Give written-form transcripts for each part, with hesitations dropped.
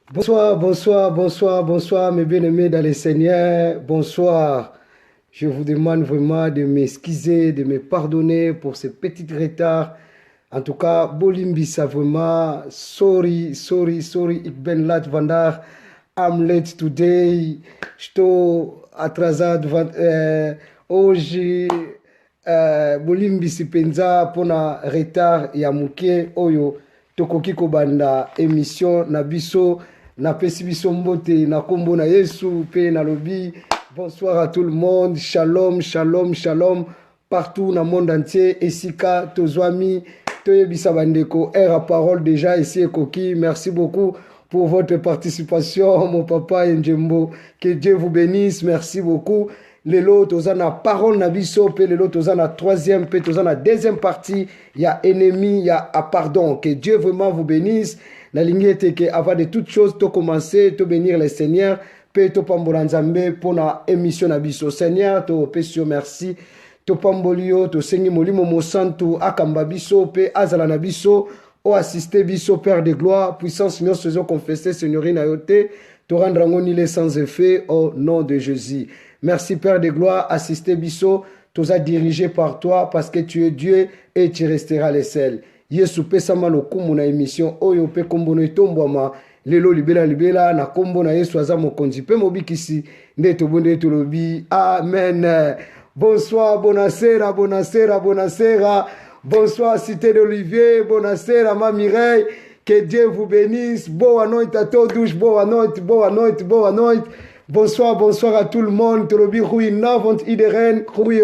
Bonsoir, bonsoir, bonsoir, bonsoir, mes bien-aimés dans le Seigneur. Bonsoir. Je vous demande vraiment de m'excuser, de me pardonner pour ce petit retard. En tout cas, Bolimbisa vraiment, sorry, ik ben laat vandaag. I'm late today. Estou atrasado. Hoje, Bolimbisi penza pona retard ya muke oyo tokoki kobanda émission na biso na pesi biso mbote na kombo na Yesu pe na lobi. Bonsoir à tout le monde, shalom, shalom, shalom, partout dans le monde entier, esika, tozwami, toyebisa bandeko, à parole déjà ici et Koki, merci beaucoup pour votre participation, mon papa Njembo, que Dieu vous bénisse, merci beaucoup. Lelo tozana parole na biso, pe lelo tozana troisième, pe tozana deuxième partie, il y a ennemi, il y a pardon, que Dieu vraiment vous bénisse. La ligne était que avant de toutes choses, to commencer, to bénir le Seigneur, pe to pambola nzambe pona émission na biso. Seigneur, to pesio merci. To pambolio, to sengi molimo mosantu, akamba biso, pe azala na biso, o assisté biso, Père de gloire, puissance, nous faisons confesser, Seigneur Inayote, te rendre en sans effet, au nom de Jésus. Merci, Père de gloire, assisté biso, tous a dirigé par toi, parce que tu es Dieu et tu resteras les seuls. Yesu pesama no kumu na émission, oyo pe kombono itombwama, lelo libela na kombo na Yesu aza mokonzi pe mobikisi nde tobonde tolobi amen. Bonsoir, bonasera, bonasera, bonasera. Bonsoir Cité d'Olivier, bonasera ma Mireille, que Dieu vous bénisse. Boa noite à tous douche, boa noite, boa noite, boa noite. Bonsoir, bonsoir à tout le monde. Tolobi hui navant ideren, hui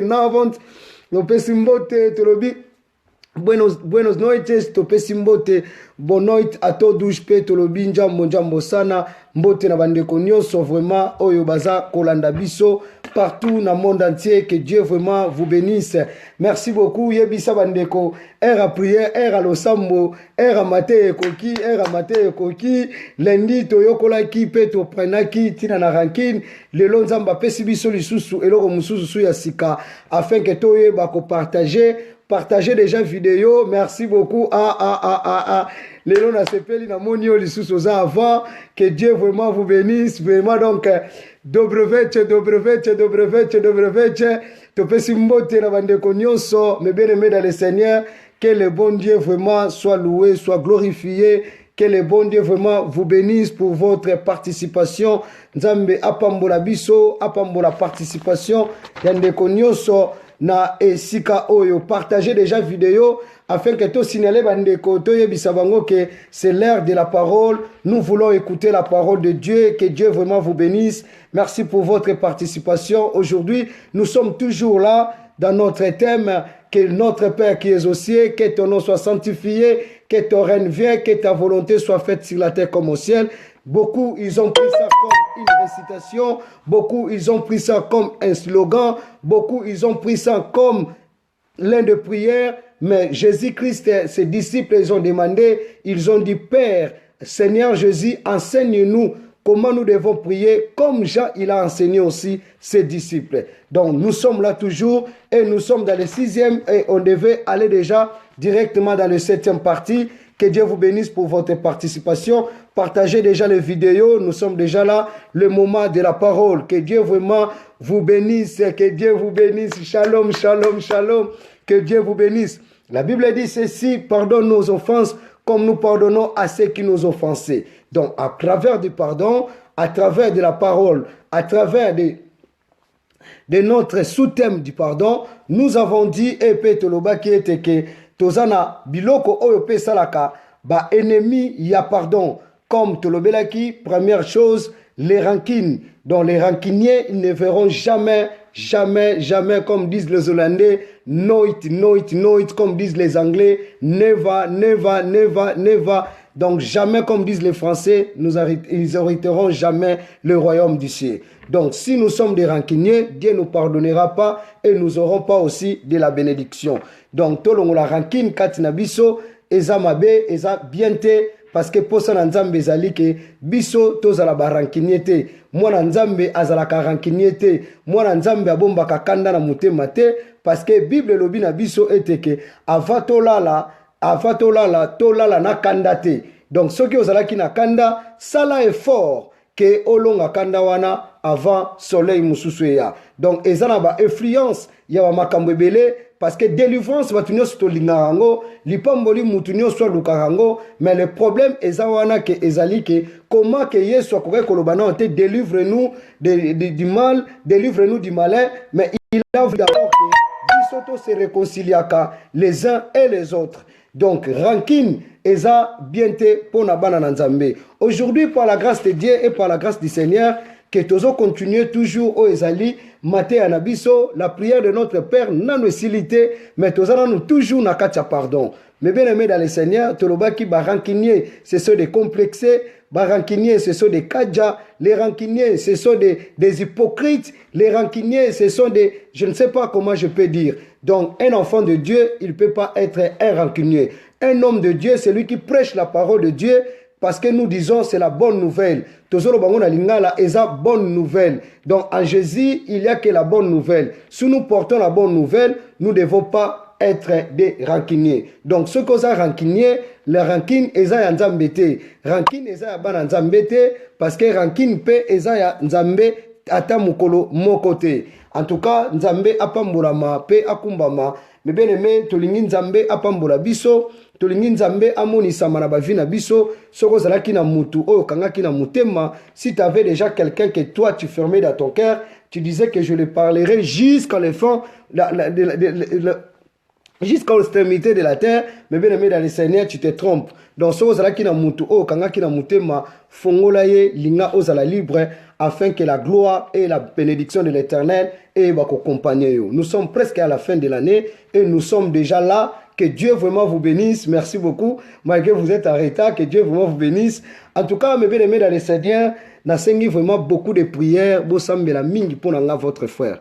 navant. Lopesi mbote tolobi Buenos noites, topesi mbote, bon noite à tous pe tolobi njambo sana, mbote na bandeko nyonso vraiment oyo baza kolanda biso partout dans le monde entier, que Dieu vraiment vous bénisse. Merci beaucoup yebisa bandeko, à prière, à losambo, à mate koki, lundi toyokolaki pe to prenaki tina na rankine, lelo nzamba pesi biso lisusu eloko mususu ya sika afin que toyeba ko partagez déjà vidéo, merci beaucoup. Les gens na sepeli na monio lisusu avant, que Dieu vraiment vous bénisse, vraiment donc dobreveche, topesi mbote na bandeko nyonso, mes bien-aimés dans le Seigneur, que le bon Dieu vraiment soit loué, soit glorifié, que le bon Dieu vraiment vous bénisse pour votre participation. Nzambe apambola biso, apambola participation, yandeko nyonso na esika oyo. Partagez déjà vidéo afin que tout signaler bandeko toyebisa bango que c'est l'heure de la parole. Nous voulons écouter la parole de Dieu. Que Dieu vraiment vous bénisse. Merci pour votre participation. Aujourd'hui, nous sommes toujours là dans notre thème, que notre Père qui est aux cieux, que ton nom soit sanctifié, que ton règne vienne, que ta volonté soit faite sur la terre comme au ciel. Beaucoup, ils ont pris ça comme une récitation. Beaucoup, ils ont pris ça comme un slogan. Beaucoup, ils ont pris ça comme l'un de prière. Mais Jésus-Christ, ses disciples, ils ont demandé, ils ont dit, Père, Seigneur Jésus, enseigne-nous comment nous devons prier, comme Jean, il a enseigné aussi ses disciples. Donc, nous sommes là toujours et nous sommes dans le 6e et on devait aller déjà directement dans le 7e partie. Que Dieu vous bénisse pour votre participation. Partagez déjà les vidéos. Nous sommes déjà là. Le moment de la parole. Que Dieu vraiment vous bénisse. Que Dieu vous bénisse. Shalom, shalom, shalom. Que Dieu vous bénisse. La Bible dit ceci. Pardonne nos offenses comme nous pardonnons à ceux qui nous offensés. Donc, à travers du pardon, à travers de la parole, à travers de notre sous-thème du pardon, nous avons dit, et Petoloba qui était que tozana biloko oyo pe salaka ba ennemi ya pardon, comme tolobelaki. Première chose, les rancines. Donc les rancuniers, ils ne verront jamais, comme disent les Hollandais, nooit, comme disent les Anglais, never. Donc jamais, comme disent les Français, ils hériteront jamais le royaume du ciel. Donc si nous sommes des rancuniers, Dieu ne nous pardonnera pas et nous n'aurons pas aussi de la bénédiction. Donc tolongo la rancune katina biso eza mabe eza biente, parce que posa na nzambe ezali ke biso tozala ba rancunier te. Mwana nzambe azalaka rancunier te. Mwana nzambe abombaka kanda na motema te, parce que Bible lobi na biso ete ke avatolala tolala na kanda te. Donc ceux qui ozalaki na kanda sala effort que olonga kanda wana avant soleil mususu ya. Donc ezana ba influence ya ba makambo ebele parce que délivrance batunyo stolinga rango lipamboli mutunyo soit lukarango mais le problème ezawana que ezali que comment que Yesu akoka kolobana te délivre-nous du mal, délivre-nous du malin, mais il a voulu d'abord que bisoto se réconciliaka les uns et les autres. Donc rancune eza bienté pour na bana nzambe. Aujourd'hui par la grâce de Dieu et par la grâce du Seigneur que tozo continuer toujours au ezali maté anabiso la prière de notre Père nano silité mais tozo nous toujours na katia pardon. Mais bien aimé dans le Seigneur, tolobaki ba rancunier, c'est ceux des complexés, ba rancunier, ce sont des kadja, les rancuniers, ce sont des hypocrites, les rancuniers, ce sont des, je ne sais pas comment je peux dire. Donc un enfant de Dieu, il ne peut pas être un rancunier. Un homme de Dieu, c'est lui qui prêche la parole de Dieu. Parce que nous disons c'est la bonne nouvelle. Tozolo bango na lingala eza bonne nouvelle. Donc en Jésus, il n'y a que la bonne nouvelle. Si nous portons la bonne nouvelle, nous ne devons pas être des rancuniers. Donc ce qu'on a rancunier, le rancune eza ya nzambete. Rancune eza ya bana nzambete parce que rancune pe eza ya nzambe ata mukolo mokote. En tout cas, nzambe apambolama pe akumbama. Mais bien aimé, tolingi nzambe apambola biso. Tolingi nzambe amonisama na bavi na biso soko zalaki na mutu oyo kangaki na mutema. Si tu avais déjà quelqu'un que toi tu fermais dans ton cœur, tu disais que je le parlerai jusqu'à la fin jusqu'à l'extrémité de la terre. Mais bien aimé dans le Seigneur, tu te trompes. Donc soko zalaki na mutu oyo kangaki na mutema, fongola ye linga ozala libre afin que la gloire et la bénédiction de l'Éternel et bako accompagner. Nous sommes presque à la fin de l'année et nous sommes déjà là. Que Dieu vraiment vous bénisse. Merci beaucoup. Malgré que vous êtes en retard, que Dieu vraiment vous bénisse. En tout cas, mes bien-aimés dans le Seigneur, n'assengez vraiment beaucoup de prières. Bossam la mingi pour votre frère.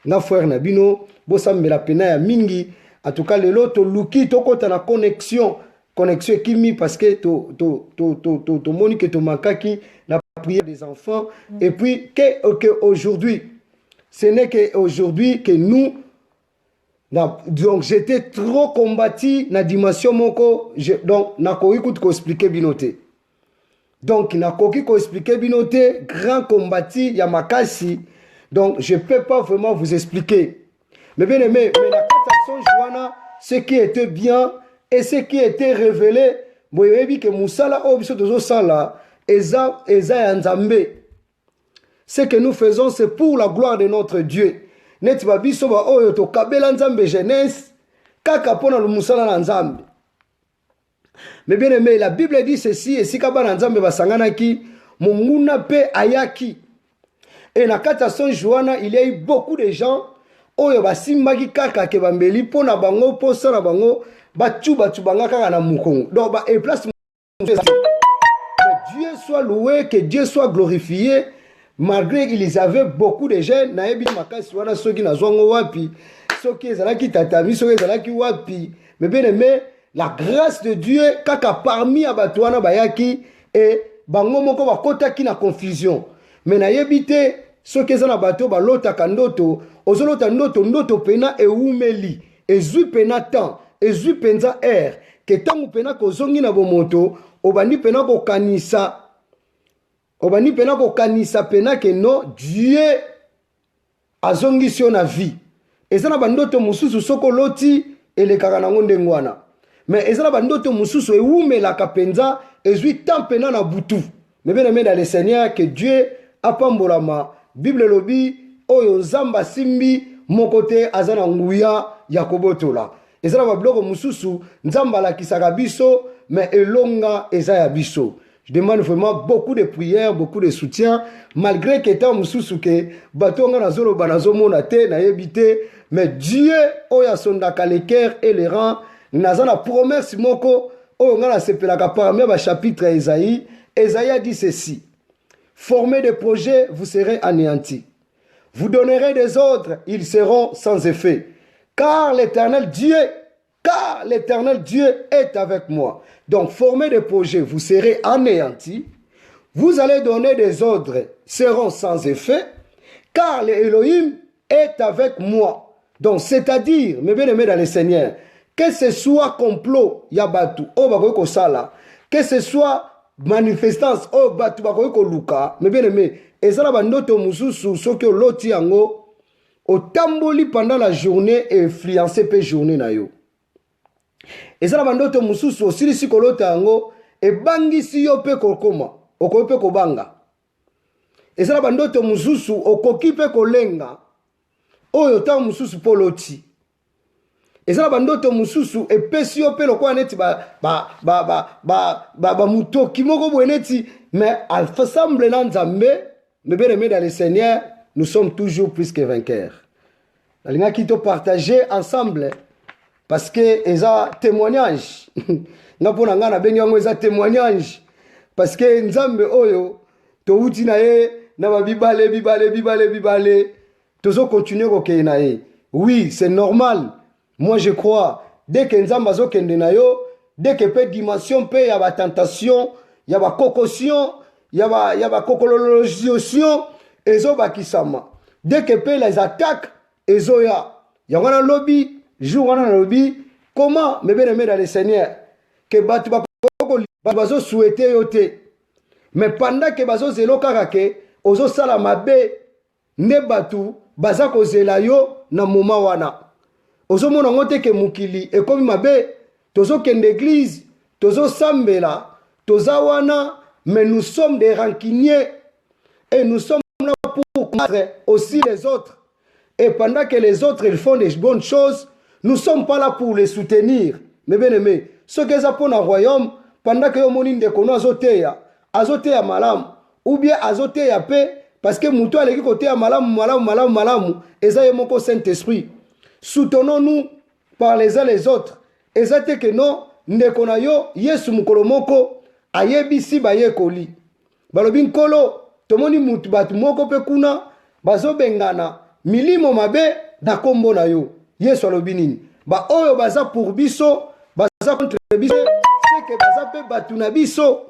Na frère Nabino, bossam la pena ya mingi. En tout cas, le lot luki toko ta la connexion kimi parce que to moni que to makaki la prière des enfants. Et puis que aujourd'hui, ce n'est qu'aujourd'hui que nous. Donc j'étais trop combattu na dimension moko donc nakoki kutu ko expliquer binote. Donc nakoki ko expliquer binote grand combattu ya makasi. Donc je peux pas vraiment vous expliquer. Mais bien aimé, mais la catastrophe Joana, ce qui était bien et ce qui était révélé, boyebi que musala obiso tozo sala eza ya nzambe. Ce que nous faisons c'est pour la gloire de notre Dieu. Neti babiso ba oyo to kabela nzambe jeunesse kaka pona le musala na nzambe. Mais bien aimé, la Bible dit ceci et si kaba na nzambe basanganaki monguna pe ayaki. Et na kata son Joana, il y a eu beaucoup de gens oyo basimbaki kaka ke bambeli pona bango posa na bango bachuba banga kaka na mukongo. Donc ba et place que Dieu soit loué, que Dieu soit glorifié. Malgré qu'ils avaient beaucoup de jeunes, naebi makasi wana soki na zongo wapi, soki ezalaki tatami, soki ezalaki wapi. Mais bien aimé, la grâce de Dieu kaka parmi abatuana bayaki et bango moko bakotaki na confusion. Mais nayebi te soki ezana bato balota kandoto, ozolota ndoto pena e umeli, ezui pena temps, ezui penza air, que tangu pena kozongi na bomoto, obandi pena ko kanisa. Obani pena ko kanisa pena que non Dieu azongi sur na vie. Ezana bandoto mususu soko loti ele kakana ngonde ngwana. Mais ezana bandoto mususu eume la kapenza ezui tant pena na butu. Mais bien aimé dans le Seigneur que Dieu apambolama. Bible lobi oyo nzamba simbi mokote azana nguya yakobotola. Ezana ba bloko mususu nzamba la kisaka biso mais elonga ezaya biso. Je demande vraiment beaucoup de prières, beaucoup de soutien, malgré que tant mususu ke batonga na zolo banazo monate na yebite, mais Dieu oya sondaka les cœurs et les rangs, nazana promesse moko oyo ngana sepelaka parmi ba chapitre Esaïe. Esaïe a dit ceci: formez des projets, vous serez anéantis. Vous donnerez des ordres, ils seront sans effet. Car l'Éternel Dieu est avec moi. Donc, formez des projets, vous serez anéantis. Vous allez donner des ordres, seront sans effet. Car l'Élohim est avec moi. Donc, c'est-à-dire, mes bien-aimés dans le Seigneur, que ce soit complot, yabatu, obako sala, que ce soit manifestance oh batu bakoki koluka mais bien aimé ezala bandoto mususu soki oloti yango otamboli pendant la journée et influencer pe journée na yo ezala bandoto mususu osilisi kolota yango ebangisi yo pe kokoma okoki pe kobanga ezala bandoto mususu okoki pe kolenga oyo ntango mususu mpo oloti ezala bandoto mususu epesi yo pe lokola neti bamutoki moko boye neti mais ensemble na nzambe me bien aimé dans le Seigneur nous sommes toujours plus que vainqueurs nalingaki topartager ensemble parce que eza témoignage nga mpo na nga nabengi yango eza témoignage parce que nzambe oyo touti na ye na babibale tozokontinue kokei na ye oui c'est normal. Moi, je crois, dès que nous avons dès que peut dimension, il y a tentation, il y a cocossion, il y a cocolologisation, et kisama. Dès que peut les attaques, et il y a un lobby, jour on a un lobby, comment, mes bien-aimés dans le Seigneur, que batu bazo souhaiter yote. Mais pendant que bazo zelo karake, ozo sala mabe, ne batu, bazako zela yo na moma wana. Ozomona ngote ke mukili ekomi mabe tozo kende église tozo sambela toza wana mais nous sommes des rancuniers et nous sommes là pour combattre aussi les autres et pendant que les autres ils font des bonnes choses nous sommes pas là pour les soutenir mais bien aimé ce que ça pour le royaume pendant que yomoni ndekono azoteya malam ou bien azoteya paix parce que muto aleki koteya malamu eza yemoko Saint-Esprit. Soutenons-nous par les uns les autres. Et ça que non, ndekona yo yesu mukolo moko ayebisi bayekoli. Balobin kolo tomoni mutu batu moko pe kuna bazo bengana milimo mabe na kombo na yo. Yesu alobinini. Ba oyo baza pour biso, baza contre biso, c'est que baza pe batu na biso.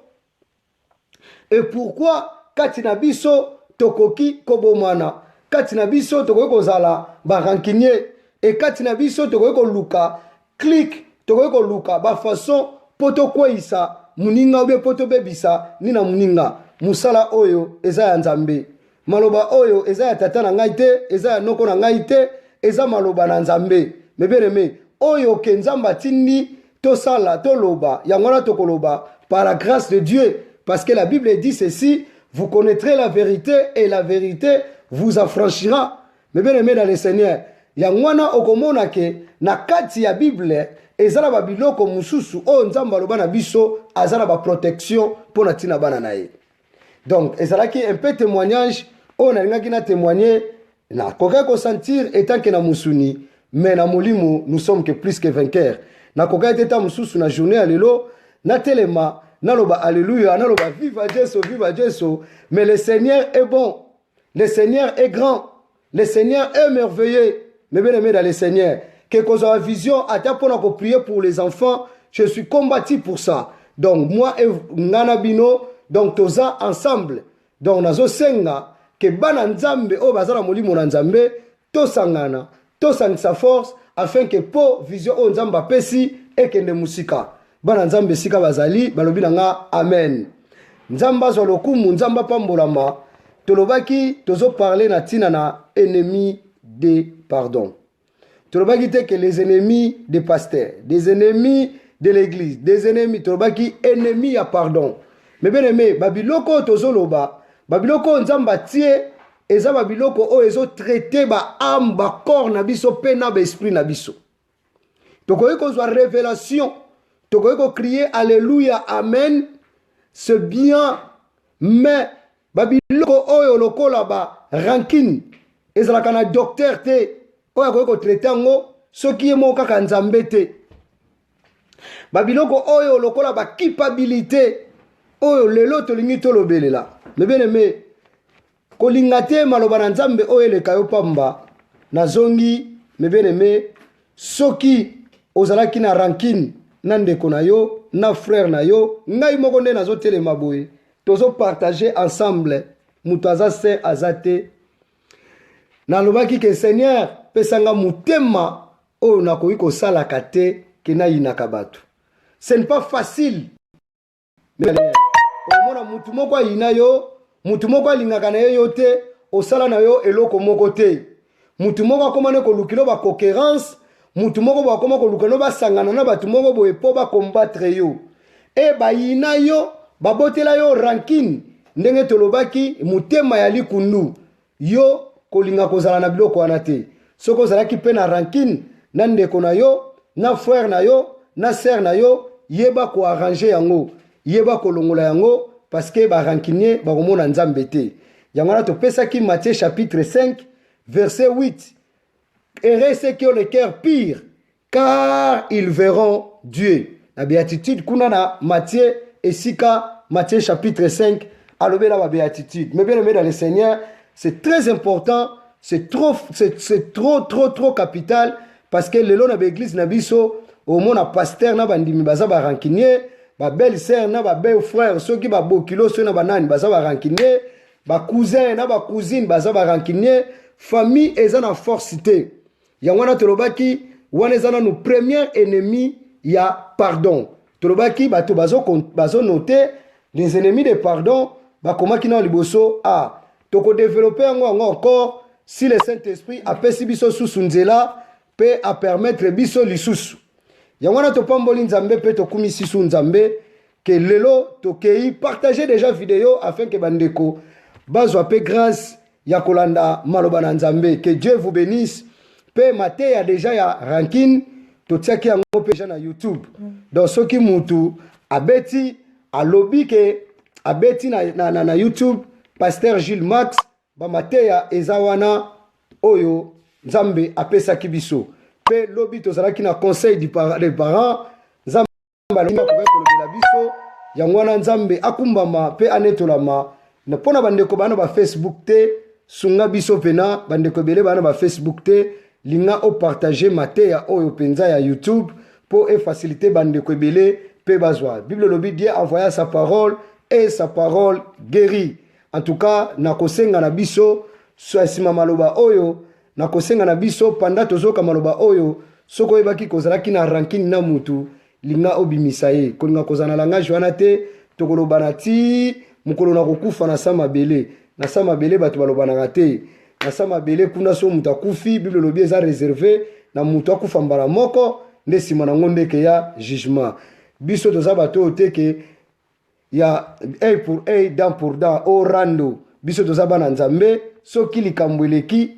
Et pourquoi katina biso tokoki kobomana? Katina biso tokoki kozala barankinier. Et quand tu as vu ça, tu as luka, clic, tu as luka, ba façon, poto kwisa, muninga ou poto bebisa, nina muninga, musala oyo, eza ya nzambe. Maloba oyo, eza ya tata na ngaite, eza ya noko na ngaite, eza maloba na nzambe. Mais bien aimé, oyo ke nzamba tindi, to sala, to loba, yangwana to koloba, par la grâce de Dieu. Parce que la Bible dit ceci, vous connaîtrez la vérité et la vérité vous affranchira. Mais bien aimé dans le Seigneur, yangwana okomona ke na kati ya Bible ezala ba biloko mususu o nzamba loba na biso azala ba protection pour na tina bana nae. Donc ezala ki un peu témoignage o na linga na témoigner na koka ko sentir étant que na musuni mais na molimo nous sommes que plus que vainqueurs. Na koka eteta mususu na journée alelo na telema na loba alléluia na loba viva Jésus mais le Seigneur est bon. Le Seigneur est grand. Le Seigneur est merveilleux. Mais bien aimé dans le Seigneur, que qu'on a vision, à ta pour prier pour les enfants, je suis combattu pour ça. Donc moi et Nanabino, donc toza ensemble. Donc nazo senga que bana nzambe o bazala molimo na nzambe to sangana, to sa force afin que po vision o nzamba pesi et que ne musika. Bana nzambe sika bazali balobi nga amen. Nzamba zo lokumu nzamba pambolama. Tolobaki tozo parler na tina na ennemi de pardon. Tolobaki te que les ennemis des pasteurs, des ennemis de l'église, des ennemis, tolobaki ennemis à pardon. Mais bien aimé, babiloko tozoloba, babiloko nzamba tie, eza babiloko o ezo traité ba âme, ba corps na biso, pe na ba esprit na biso. Tokoki kozwa révélation, tokoki ko crier alléluia, amen, c'est bien, mais babiloko oyo lokola ba rancune, ezalaka na docteur te oyo akoki kotraite yango soki ye moko kaka nzambe te. Babiloko oyo lokola ba culpabilité oyo lelo tolingi tolobelela. Mais bien aimé, kolinga te maloba na nzambe oyo eleka yo pamba nazongi. Mais bien aimé, soki ozalaki na rancune na ndeko na yo na frère na yo ngai moko nde nazotelema boye tozo partager ensemble mutu aza se aza te. Nalobaki ke Seigneur pesanga mutema oyo nakoki kosalaka te ke nayinaka bato. Ce n'est pas facile omona mutu moko ayina yo mutu moko alingaka na ye yo te osala na yo eloko moko te mutu moko akomane kolukilo ba concurrence mutu moko bakoma kolukilo basangana na batu moko boye po bakombattre yo e bayina yo babotela yo rankine ndenge tolobaki mutema ya likundu yo kolinga kozala na biloko wana te soki ozalaki mpe na rankine na ndeko na yo na frère na yo na sœur na yo yeba koarrange yango yeba kolongola yango parce que barankinier bakomona nzambe te yango wana topesaki Matthieu chapitre 5 verset 8 heureux ceux qui ont le cœur pur car ils verront Dieu. La béatitude kuna na Matthieu esika Matthieu chapitre 5 alobela ba béatitude. Mais bien aimé dans le Seigneur, c'est très important, c'est trop capital parce que lelo na église na biso au monde na pasteur na bandimi baza ba rankinier, ba belle sœur na ba belle frère ceux qui ba bokilo ceux na banani baza ba rankinier, ba cousin na ba cousine baza ba rankinier, famille eza na force te. Yango na tolobaki wana eza na nous premier ennemi ya pardon. Tolobaki bato bazo noter les ennemis de pardon bakomaki na liboso a toko développer yango encore si le Saint-Esprit apesi biso susu nzela pe a permettre biso lisusu. Yango na topamboli nzambe pe tokumisi su nzambe que lelo tokei partager déjà vidéo afin que bandeko bazwa pe grâce ya kolanda maloba na nzambe. Que Dieu vous bénisse. Pe mate ya déjà ya rankine totiaki yango pe na YouTube. Donc soki mutu abeti alobi ke abeti na YouTube Pasteur Gilles Max ba mate ya ezawana oyo nzambe apesaki biso. Pe lobi tozalaki na conseil des parents nzambe alobaki kolobela biso yango wana nzambe akumbama pe anetolama na pona bandeko bana ba Facebook te sunga biso pena bandeko bele bana ba Facebook te linga o partager mate ya oyo penza ya YouTube pour faciliter bandeko bele pe bazwa. Bible lobi Dieu envoya sa parole et sa parole guérit. En tout cas na kosenga na biso so sima maloba oyo na kosenga na biso panda tozoka maloba oyo soko ebaki kozalaki na rankine na mutu linga obimisa ye kolinga kozana langage wana te tokoloba na ti mukolo na kokufa na sama bele bato balobana te na sama bele kuna so mutu akufi Bible lobi eza réservé na mutu akufa mbala moko nde sima na ngonde ke ya jugement biso toza bato oteke ya œil pour œil dent pour dent au rando biso toza bana nzambe soki likambo eleki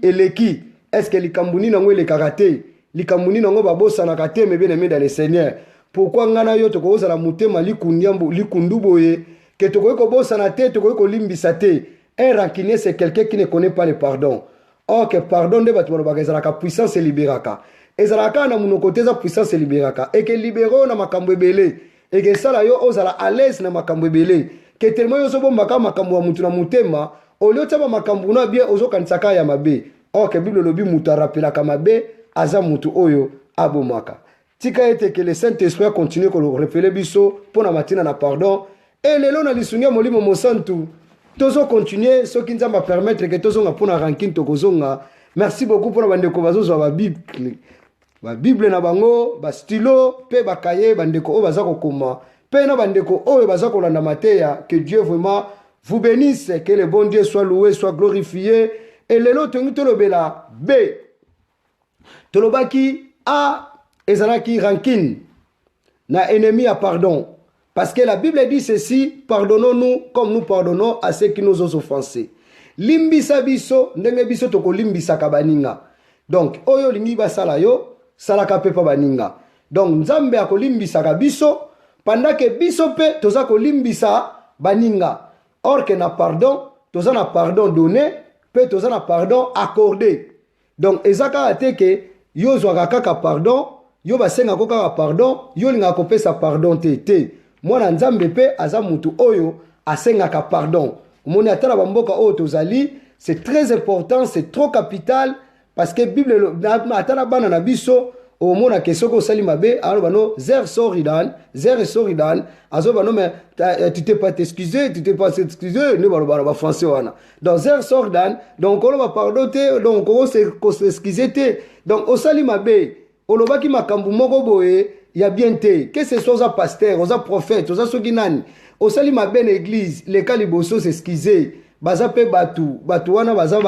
est-ce que likambo nini nango elekaka te likambo nini nango babosanaka te me bien aimé dans le Seigneur. Pourquoi ngana yo tokozala mutema likundu boye ke tokoki kobosana te tokoki kolimbisa te. Un rancunier c'est quelqu'un qui ne connaît pas le pardon. Or que pardon nde bato balobaka ezalaka puissance libéraka ezalaka na monoko te eza puissance libéraka eke libero na makambo ebele eke sala yo ozala à l'aise na makambo ebele ke tellement yo ozobombaka makambo ya mutu na mutema olio tia makambo na bien ozokanisaka ya mabe. Or que Bible lobi mutu arapelaka mabe aza mutu oyo abomaka. Tika ete que le Saint-Esprit continue ko repeler biso pona matina na pardon et lelo na lisungia molimo mosantu tozo continuer soki nzamba permettre que tozo nga pona rankine tokozonga. Merci beaucoup pour bandeko bazozwa ba Bible na bango ba stylo pe ba kaye bandeko o bazako koma pe na bandeko oyo bazako landa mateya. Que Dieu vraiment vous bénisse, que le bon Dieu soit loué, soit glorifié. Et lelo tongi tolobela B tolobaki A ezalaki rankine na ennemi à pardon. Parce que la Bible dit ceci, pardonnons-nous comme nous pardonnons à ceux qui nous ont offensés. Limbisa biso ndenge biso toko limbisa kabaninga. Donc oyo lingi basala yo salaka pe pa baninga. Donc nzambe akolimbisa ka biso pendant que biso pe toza kolimbisa baninga. Or que na pardon toza na pardon donné pe toza na pardon accordé. Donc ezaka ateke yo zwaka kaka pardon yo basenga ko kaka pardon yo linga kopesa pardon te. Mwana nzambe pe aza mutu oyo asengaka pardon. Moni atala bamboka oyo tozali, c'est très important, c'est trop capital parce que Bible atala bana na biso au mona ke soko sali mabe alors bano zer soridan azo bano mais tu t'es pas excusé ne ba français wana. Donc zer soridan donc on va pardonner donc on se excuser te donc au sali mabe olobaki makambu moko boye il y a bien te. Que ce soit aux pasteurs, aux prophètes, aux sokinani, aux sali ma belle église, les calibosos s'excuser. Baza pe batu wana baza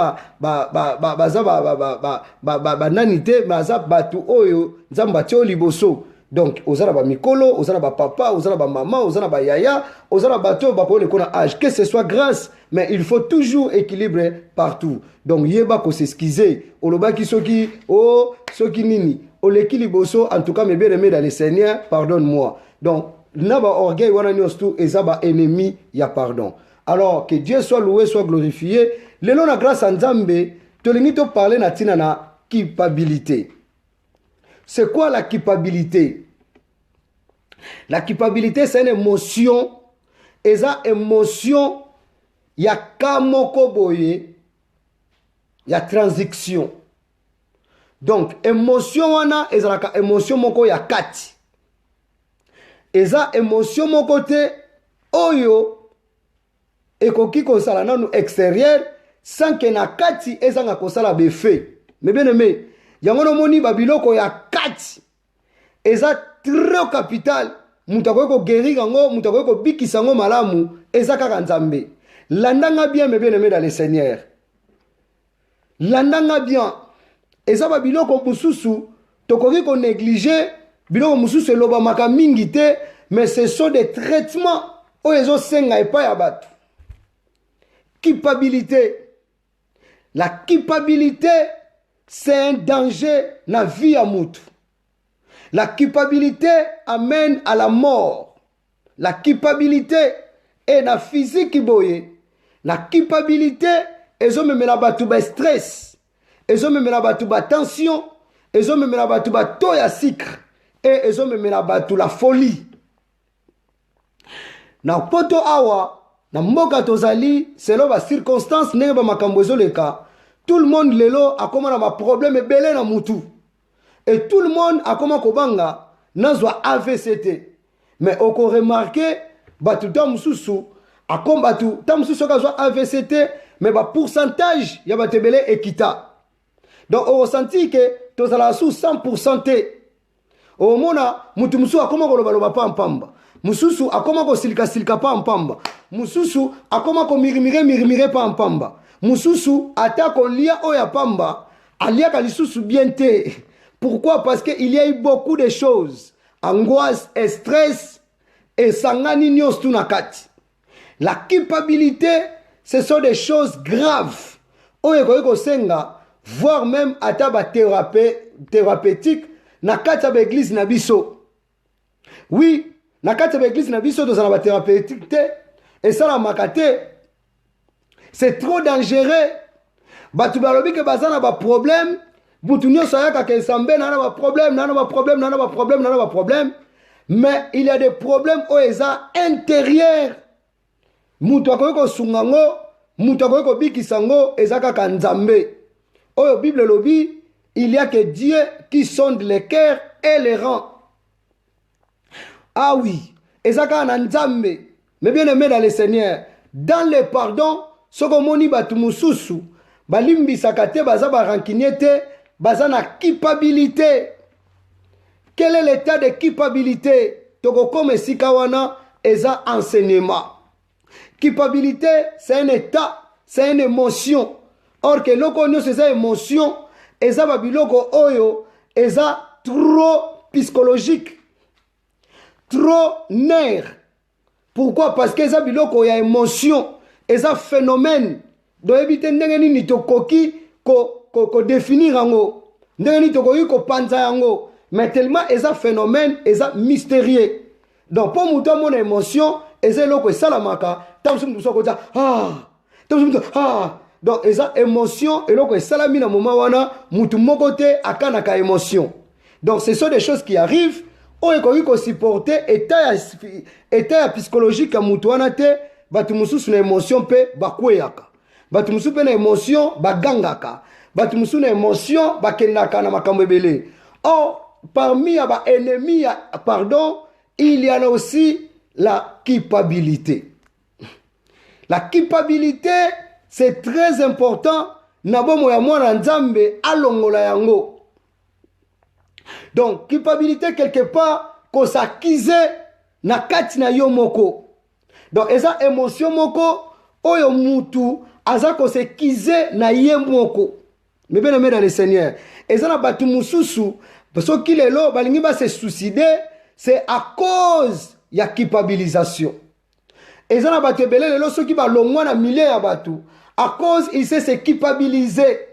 nanite baza batu oyo nzamba tio liboso. Donc ozala ba mikolo, ozala ba papa, ozala ba maman, ozala ba yaya, ozala bato ba ko le kona âge, que ce soit grâce, mais il faut toujours équilibrer partout. Donc yeba ko s'excuser, oloba ki soki oh soki nini, oleki liboso, en tout cas mes bien-aimés dans le Seigneur, pardonne-moi. Donc naba orgueil wana nyostu ezaba ennemi ya pardon. Alors que Dieu soit loué, soit glorifié. Le nom la grâce à Nzambe, te l'ingito parler na tina na culpabilité. C'est quoi la culpabilité? La culpabilité, c'est une émotion. Et ça, émotion, il y a kamoko boye, il y a transaction. Donc, émotion wana, et ça, émotion moko ya kati. Et ça, émotion mon côté, oyo, et koki kosala nanu extérieur sans que na kati ezanga kosala befe. Mais bien aimé, yangono moni babiloko ya kati eza très capital, mutakoye ko guérir yango, mutakoye ko bikisa yango malamu, eza kaka Nzambe. Landanga bien mes bien aimé dans le Seigneur. Landanga bien. Eza babiloko mususu tokoki ko négliger, biloko mususu eloba maka mingi te, mais ce sont des traitements o ezo senga epa ya batu. Culpabilité. La culpabilité, c'est un danger dans la vie à moutou. La culpabilité amène à la mort. La culpabilité est dans la physique. La culpabilité, ils ont même la stress. Ils ont même la tension. Ils ont même la toya sucre. Et ils ont même la folie. Dans poto awa, na mboka tozali selon ba circonstance ndenge ba makambo ezoleka, tout le monde lelo akoma na ba problème ebele na mutu, et tout le monde akoma kobanga nazwa AVCT. Mais oko remarquer batu ta mususu akom batu ta mususu kazwa AVCT, mais ba pourcentage ya batebele ekita. Donc on ressenti que tozala sous 100% te. Au mona mutu musu akoma koloba loba pamba. Mususu akoma ko silika pamba. Mususu akoma ko mirimire pamba. Mususu ata ko lia oya pamba, alia ka lisusu bien te. Pourquoi? Parce qu'il y a eu beaucoup de choses. Angoisse et stress et sangani nyos tunakati. La culpabilité, ce sont des choses graves. Oye ko senga, voire même ata ba thérapeutique na kati ba église na biso. Oui, na kati ba église na biso dozana ba thérapeutique te. Et ça la makate, c'est trop dangereux. Batu balobi ke bazana ba problème, butu nyoso yaka ke sambe na ba problème, na ba problème. Mais il y a des problèmes oeza intérieurs. Mutu akoyeko sungango, mutu akoyeko bikisango ezaka ka Nzambe. Oyo Bible lobi, il y a que Dieu qui sonde les cœurs et les rangs. Ah oui, ezaka na Nzambe. Mais bien aimé dans le Seigneur, dans le pardon, soko moni batu mususu, balimbi sakate baza ba rancuniete, baza na culpabilité. Quel est l'état de culpabilité? Toko comme sikawana eza enseignement. Culpabilité, c'est un état, c'est une émotion. Or que loko nyo c'est émotion, eza babiloko oyo, eza trop psychologique, trop nerf. Pourquoi? Parce que ça biloko ya émotion, et ça phénomène. Donc éviter ndenge ni tokoki ko définir ango, ndenge ni tokoki ko panza ango, mais tellement et ça phénomène, et ça mystérieux. Donc pour muto mon émotion, et ça loko salamaka, tamsum muso ko ta ah. Donc et ça émotion et loko salami na moment wana mutu mokote akanaka émotion. Donc ce sont des choses qui arrivent. Oye ko supporter état psychologique ya mutu wana te, batu mususu na émotion pe bakweyaka, batu mususu pe na émotion bagangaka, batu mususu na émotion bakendaka na makambo ebele. Or parmi ya ba ennemis ya pardon, il y a aussi la culpabilité. La culpabilité, c'est très important na bomo ya mwana Nzambe alongola yango. Donc, culpabilité, quelque part, kosakize na kati na yo moko. Donc eza émotion moko oyo mutu aza kosekize na ye moko. Mais bien aimé dans le Seigneur, eza na batu mususu soki lelo balingi ba se suicider, c'est à cause ya culpabilisation. Eza na batu ebele lelo soki ba longwa na milieu ya batu à cause il s'est se culpabiliser.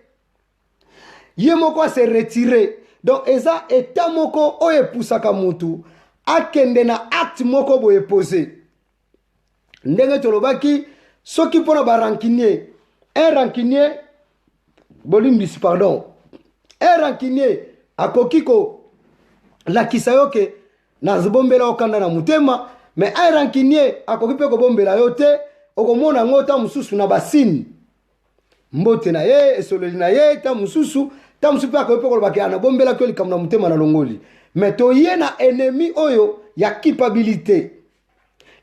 Ye moko se retirer. Donc eza état moko oyo pusaka mutu akende na acte moko boye posé. Ndenge tolobaki soki pona ba rancunier, un rancunier bolimbisi pardon, un rancunier akokiko la kisayoke na zibombela okanda na mutema, mais un rancunier akokipe ko bombela yote okomona ngota mususu na basine mbote na ye esololi na ye ta mususu pa akokipe ko baki ana bombela ko likamna mutema na longoli. Mais toye na ennemi oyo ya culpabilité.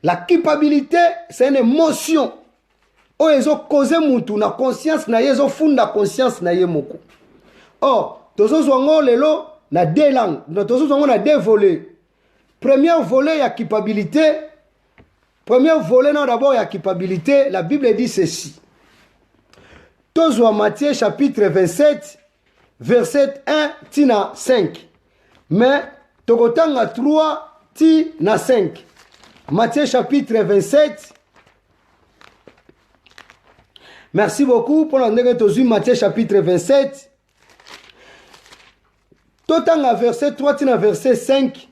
La culpabilité c'est une émotion oyo ezo cause mutu na conscience na ye ezo funda conscience na ye moko. Or tozozwango lelo na deux langues, tozozwango na deux volets. Premier volet ya culpabilité, premier volet non d'abord ya culpabilité, la Bible dit ceci. Tozwa Matthieu chapitre 27 verset 1 tina 5. Mais tokotanga 3 tina 5. Matthieu chapitre 27. Merci beaucoup pour l'année que Matthieu chapitre 27. Totanga verset 3 tina verset 5.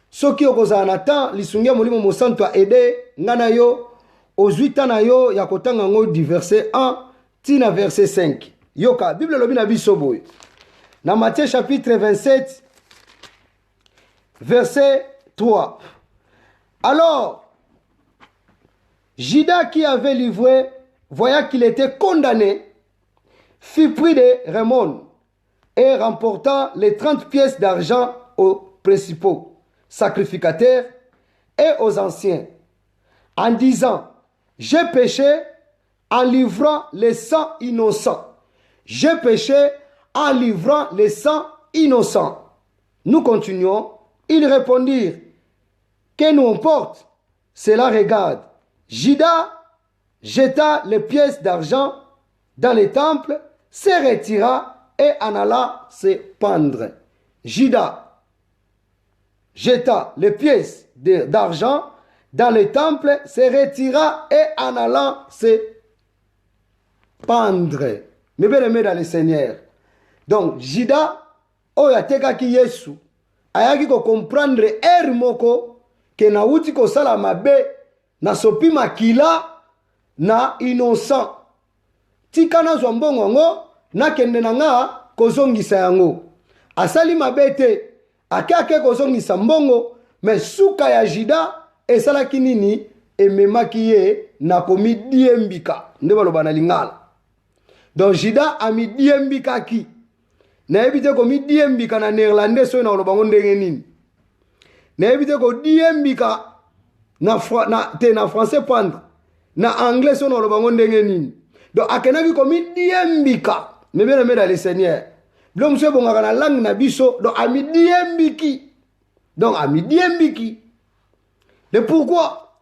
Soki okozana ta lisungia molimo mosantu a aider ngana yo ozuita na yo ya kotanga ngo du verset 1 tina verset 5. Yoka Bible lobi na biso boy. Na Matthieu chapitre 27 verset 3. Alors Judas qui avait livré, voyant qu'il était condamné, fut pris de remords et remporta les 30 pièces d'argent aux principaux sacrificateurs et aux anciens, en disant, j'ai péché en livrant les sangs innocents. J'ai péché en livrant les sangs innocents. Nous continuons. Ils répondirent, que nous importe, cela regarde. Judas jeta les pièces d'argent dans les temples, se retira et en alla se pendre. Judas jeta les pièces d'argent dans les temples, se retira et en allant se pendre. Mais bien aimé dans le Seigneur. Donc, Judas, oyateka ki Yesu, ayaki ko comprendre moko ke na uti ko sala mabe na sopi makila na innocent. Tika na zwa mbongo ngo na kende na nga kozongisa yango. Asali mabe te. Ake kozongisa mbongo, mais suka ya Judas esalaki nini ememaki ye na komi diembika nde baloba na lingala. Donc Judas ami diembika ki na ebite komi diembika na néerlandais so na loba ndenge nini na ebite ko diembika na français pendre na anglais so na loba ndenge nini. Donc akenaki komi diembika mais bien aimé dans le Seigneur. L'homme se bongaka na langue na biso, donc ami diembiki. Donc ami diembiki. Et pourquoi?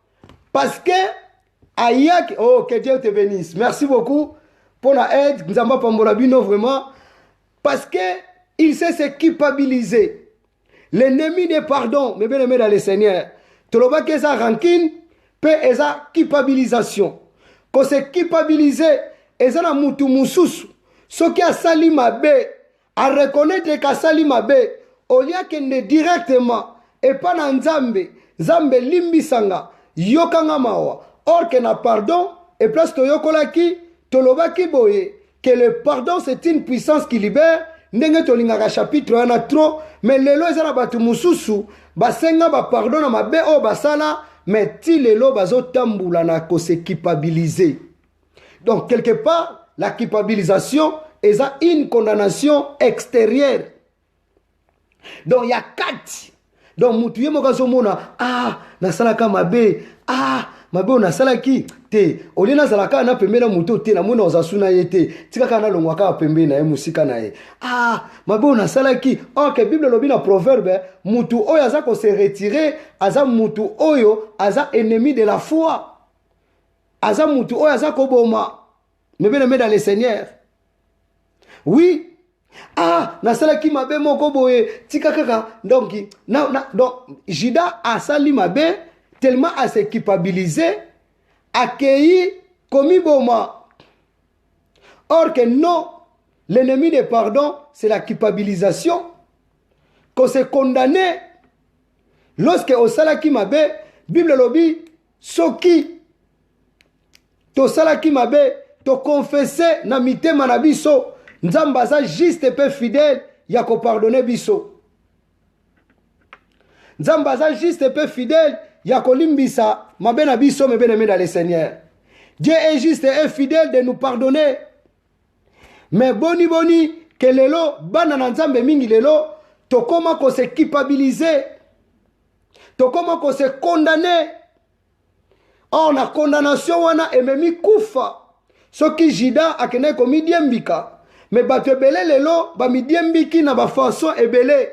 Parce que ayak, oh que Dieu te bénisse. Merci beaucoup pour la aide. Nous avons pas bino vraiment. Parce que il sait se culpabiliser. L'ennemi des pardons, mais bien aimé dans le Seigneur. Tu le vois que ça rancune, peut esa culpabilisation. Quand c'est culpabiliser, esa na mutu mususu. Ce qui a sali mabe. À reconnaître que sali mabe au lieu kende directement et pas dans Nzambe Nzambe limbisanga yokanga mawa or que na pardon et place to yokolaki tolobaki boye que le pardon c'est une puissance qui libère ndenge tolingaka chapitre 1 na trop mais lelo ezana batu mususu basenga ba pardon na mabe o basala mais ti lelo bazotambula na ko se culpabiliser. Donc quelque part la culpabilisation et ça une condamnation extérieure. Donc il y a 4. Donc mutuye mokazomona na salaka mabe mabe on a salaki te olina zalaka na pembe na muto te na mona ozasuna yete tika kana longwaka pembe na ye musika na ye mabe on a salaki que Bible lobi na proverbe mutu oyo aza ko se retirer aza mutu oyo aza ennemi de la foi aza mutu oyo aza ko boma me bien aimé dans le Seigneur oui nasalaki mabe moko boye tika kaka donc Judas asali mabe tellement à se culpabiliser accueilli commis boma or que non l'ennemi de pardon c'est la culpabilisation qu'on se condamné lorsque osalaki mabe Bible lobi soki to salaki mabe to confesser na mitema na biso Nzamba aza juste pe fidèle ya ko pardonner biso. Nzamba aza juste pe fidèle ya ko limbisa mabe na biso me bien-aimé dans le Seigneur. Dieu est juste et fidèle de nous pardonner. Mais boni que lelo bana na Nzambe mingi lelo to koma ko se culpabiliser. To koma ko se condamner. Na condamnation wana ememi kufa. Soki Judas akene komi diembika. Mais bato ebele lelo ba midiembiki na ba façon ebele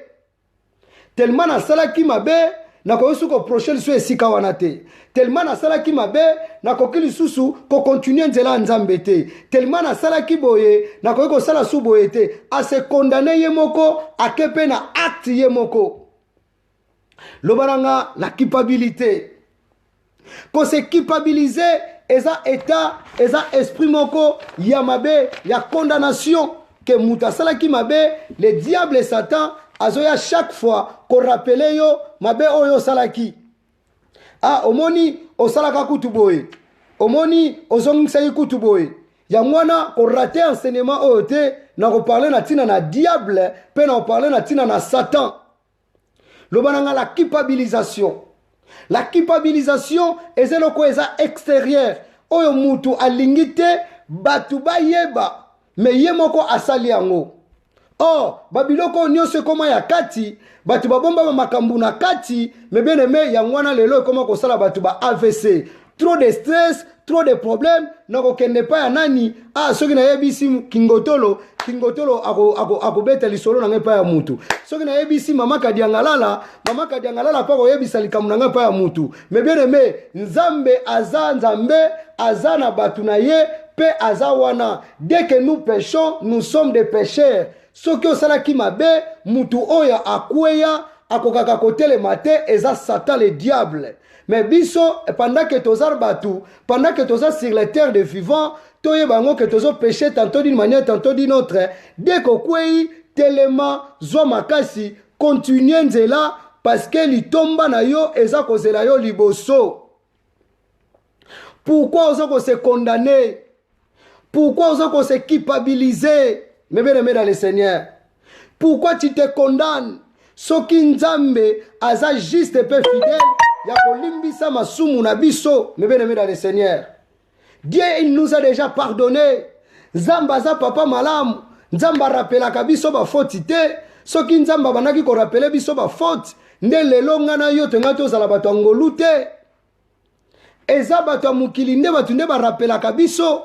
tellement na salaki mabe na ko yusu ko prochaine so esika wana te tellement na salaki mabe na ko kili susu ko continuer nzela Nzambe te tellement na salaki boye na ko sala su boye te a se condamner ye moko akepe na acte ye moko lobaranga la culpabilité ko se culpabiliser eza état eza esprit moko ya mabe ya condamnation que mutasala ki mabe le diable et Satan azoya chaque fois ko rappeler yo mabe oyo salaki omoni osalaka kutuboye omoni ozongisa kutuboye ya mwana ko rater enseignement oyo te na ko parler na tina na diable pe na ko parler na tina na Satan lobananga la culpabilisation. La culpabilisation est eloko eza extérieur. Oyo mutu alingite batu ba yeba me yemoko asali yango. Babiloko nyonso koma ya kati batu babomba ba makambu na kati me bien aimé ya ngwana lelo koma ko sala batu ba AVC. Trop de stress, trop de problèmes, nako kende pa ya nani soki na yebisi kingotolo ako beta lisolo na ngepa ya mutu. Soki na yebisi mama kadiangalala pa ko yebisa likamu na ngepa ya mutu. Mais bien aimé, Nzambe aza na batu na ye pe aza wana. Dès que nous péchons, nous sommes des pécheurs. Soki osala ki mabe, mutu oya akweya akokaka kotele mate eza Satan le diable. Mais biso pendant que tozar batu, pendant que tozar sur la terre des vivants, toye bango que tozo péché tantôt d'une manière tantôt d'une autre. Dès que kwei telema zo makasi continue nzela parce que litomba na yo eza kozela yo liboso. Pourquoi ozo ko se condamner? Pourquoi ozo ko se culpabiliser? Mais bien aimé dans le Seigneur. Pourquoi tu te condamnes? Soki Nzambe aza juste et peu fidèle ya kolimbisa masumu na biso me bien aimé dans le Seigneur. Dieu il nous a déjà pardonné. Nzamba za papa malamu. Nzamba rappelaka biso ba faute te. Soki Nzamba banaki ko rappeler biso ba faute nde lelo ngana yo tenga tozala bato ngolu te. Eza bato mukili nde bato nde ba rappelaka biso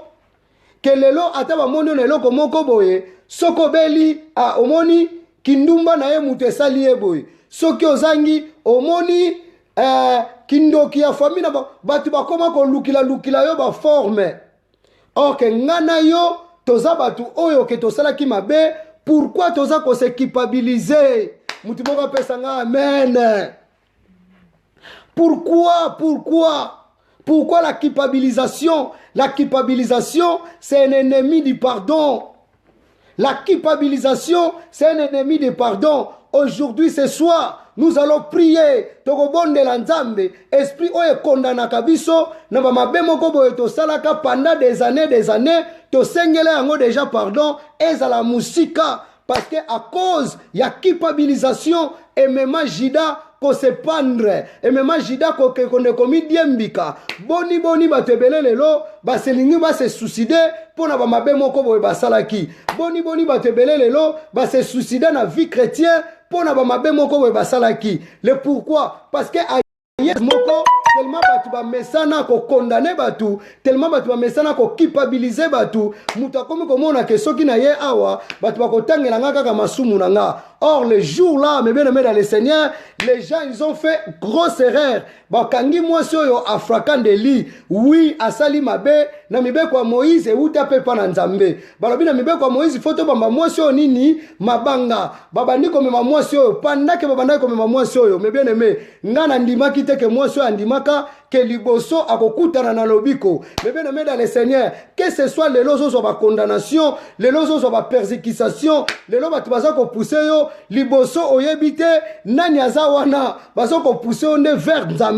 ke lelo ata ba mondo lelo moko boye soko beli omoni kindumba na ye mutu esali ye boye soki ozangi omoni kindoki ya famille na batu bakoma ko lukila yo ba forme. Or que ngana yo toza batu oyo ke tosala ki mabe pourquoi toza ko se culpabiliser mutu moko pesa nga amen. Pourquoi la culpabilisation? La culpabilisation c'est un ennemi du pardon. La culpabilisation c'est un ennemi du pardon. Aujourd'hui ce soir nous allons prier tokobonde la Nzambe esprit oye kondana kabiso na ba mabe moko boye to salaka pendant des années to sengela yango déjà pardon ezala musika parce que à cause ya culpabilisation et même Judas ko se pendre et même Judas ko konde komi diembika boni batebele lelo ba selingi ba se suicider pona ba mabe moko boye basalaki boni batebele lelo ba se suicider na vie chrétienne pona ba mabe moko boye basalaki le pourquoi parce que yes moko tellement batu ba mesana ko condamner batu, tellement batu ba mesana ko culpabiliser batu, muta komi komona ke soki na ye awa batu ba kotangela nga kaka masumu na nga. Or le jour là, mes bien-aimés dans le Seigneur, les gens ils ont fait grosse erreur. Bakangi mwasi oyo afrakan de li, oui asali mabe na mibeko ya Moïse euta pe pa na Nzambe. Balobi na mibeko ya Moïse foto bamba mwasi oyo nini mabanga. Babandi komema mwasi oyo pendant que babanda komema mwasi oyo, mes bien-aimés, nga na ndimaki te ke mwasi oyo andimaka que liboso akokutana na lobiko. Mais bien aimé dans le Seigneur, que ce soit les lois sur la condamnation, les lois sur la persécution, les lois qui vont pousser yo liboso oyebite nani azawana bazo ko pousser on vers Nzambe.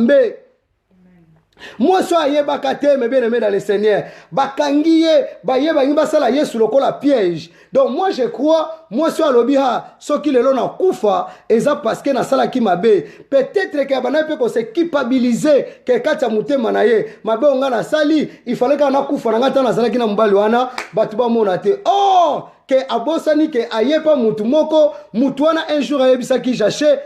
Moi so ayebaka te mais bien aimé dans le Seigneur, bakangiye bayeba ngi basala Yesu lokola piège. Donc moi je crois, moi so alobiha soki lelo na kufa eza parce que na sala ki mabe. Peut-être que bana pe ko se culpabiliser que kata mutema na ye mabe onga na sali il fallait que na kufa na ngata na sala ki na mbali wana batu ba mona te. Oh que abosani que ayepa mutu moko mutu wana un jour ayebisa ki jache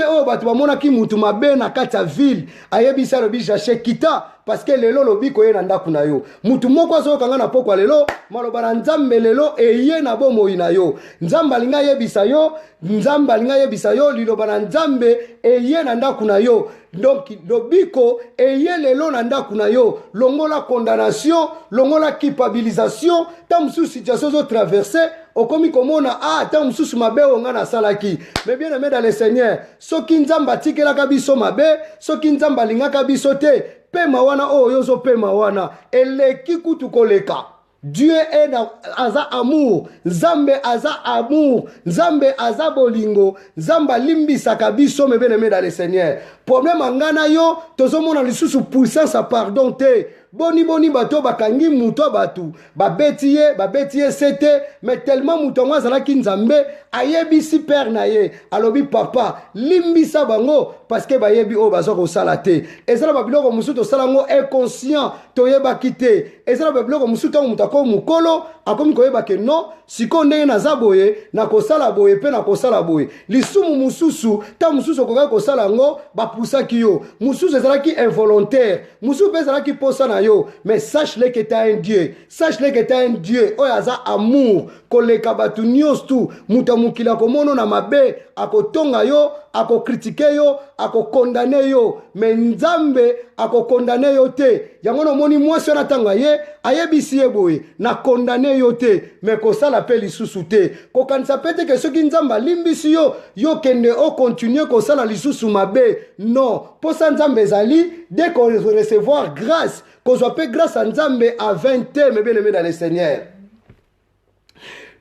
oh batu ba mona ki mutu mabe na kata ville ayebisa lobi jache kita parce que lelo lobi ko ye na ndaku na yo mutu moko azo kanga na poko lelo maloba na Nzambe lelo eye na bomo ina yo Nzamba linga yebisa yo Nzamba linga yebisa yo liloba na Nzambe eye na ndaku na yo. Donc lobiko eye lelo na ndaku na yo longola condamnation longola culpabilisation tam sous situation zo traverser okomi komona tam sous mabe onga na salaki. Mais bien aimé dans le Seigneur, soki Nzamba tikela kabiso mabe soki Nzamba linga kabiso te pema wana yozo pema wana eleki kutu koleka. Dieu est aza amour, Nzambe aza amour, Nzambe aza bolingo, Nzamba limbisa kabiso me bien-aimé dans le Seigneur. Problème angana yo, tozomona lisusu puissance à pardon te. Boni bato bakangi muto batu babetiye sete mais tellement muto ngwa zala ki Nzambe ayebisi père na ye alobi papa limbisa bango parce que bayebi o bazo ko sala te ezala babiloko musuto sala ngo inconscient toyeba kite ezala babiloko musuto mutako mukolo akomi koyeba ke non siko ndenge na zaboye na kosala boye pe na kosala boye lisumu mususu ta mususu koka kosala ngo bapusaki yo mususu ezala ki involontaire mususu pe ezala ki posa na yo mais sache-le que tu as un Dieu, sache-le que tu as un Dieu oyaza amour koleka batu nyos tu muta mukila komono na mabe akotonga yo ako critiquer yo ako condamner yo mais Nzambe ako condamner yo te yango no moni mwasi na tanga ye ayebisi ye boye na condamner yo te mais ko sala pe lisusu te ko kanisa pete ke soki Nzamba limbisi yo kende o continuer ko sala lisusu mabe non posa Nzambe ezali dès qu'on recevoir grâce qu'on soit fait grâce à Nzambe à 20 ans mais bien aimé dans le Seigneur.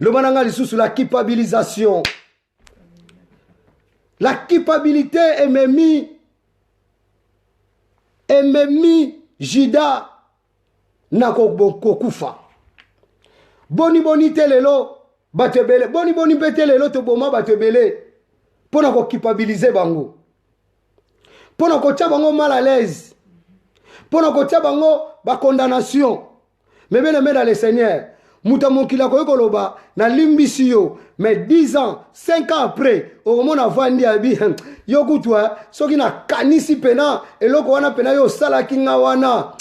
Le mananga lisusu la culpabilisation. La culpabilité est mis Jida na kokufa. Boni te lelo batebele. Boni pete lelo to boma batebele. Pona ko culpabiliser bango. Pona ko tia bango mal à l'aise. Pona ko tia bango ba condamnation. Mais bien aimé dans le Seigneur. Mutamokila koyokoloba na limbisi yo mais 10 ans 5 ans après omona vandi abi yokutwa soki na kanisi pena eloko wana pena yo sala kinga wana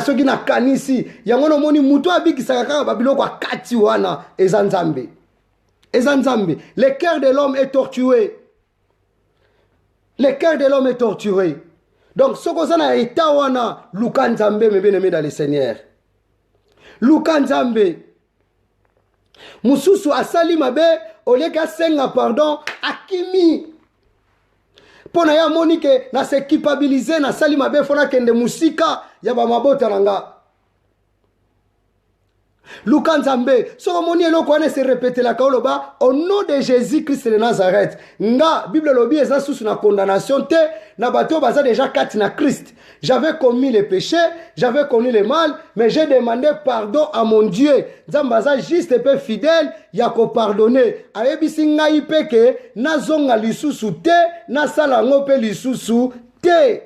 soki na kanisi yango no moni mutu abikisaka kaka babiloko akati wana eza Nzambe le cœur de l'homme est torturé donc soko sana eta wana luka Nzambe me bien aimé dans le Seigneur luka Nzambe mususu asali mabe oleka senga pardon akimi pona ya monike na se culpabiliser na sali mabe fona kende musika ya ba mabota nanga Luka Nzambe soko moni eloko wana se répéter la kaoloba au nom de Jésus Christ de Nazareth nga Bible lobi eza susu na condamnation te na bato baza déjà kati na Christ. J'avais commis les péchés, j'avais connu le mal, mais j'ai demandé pardon à mon Dieu. Nzambaza juste et peu fidèle, yako pardonner. Ayebisi ngai peke nazonga lisusu te, na sala ngope lisusu te.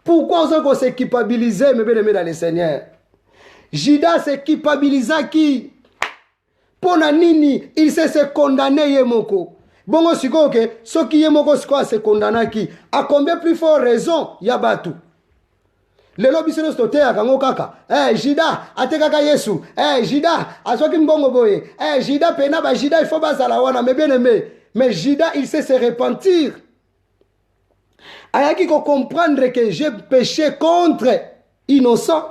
Pourquoi on se culpabiliser mes bien-aimés dans le Seigneur? Jida se culpabilisa qui? Pona nini il se condamné yemoko. Bongo siko ke soki yemoko siko se condamna qui? A combien plus fort raison yabatu? lelo biso nyonso toteyaka ngo kaka jida atekaka yesu jida azwaki mbongo boye jida pena bajida il faut bazala wana mais bien aimé mais jida il sait se repentir ayaki comprendre que j'ai péché contre innocent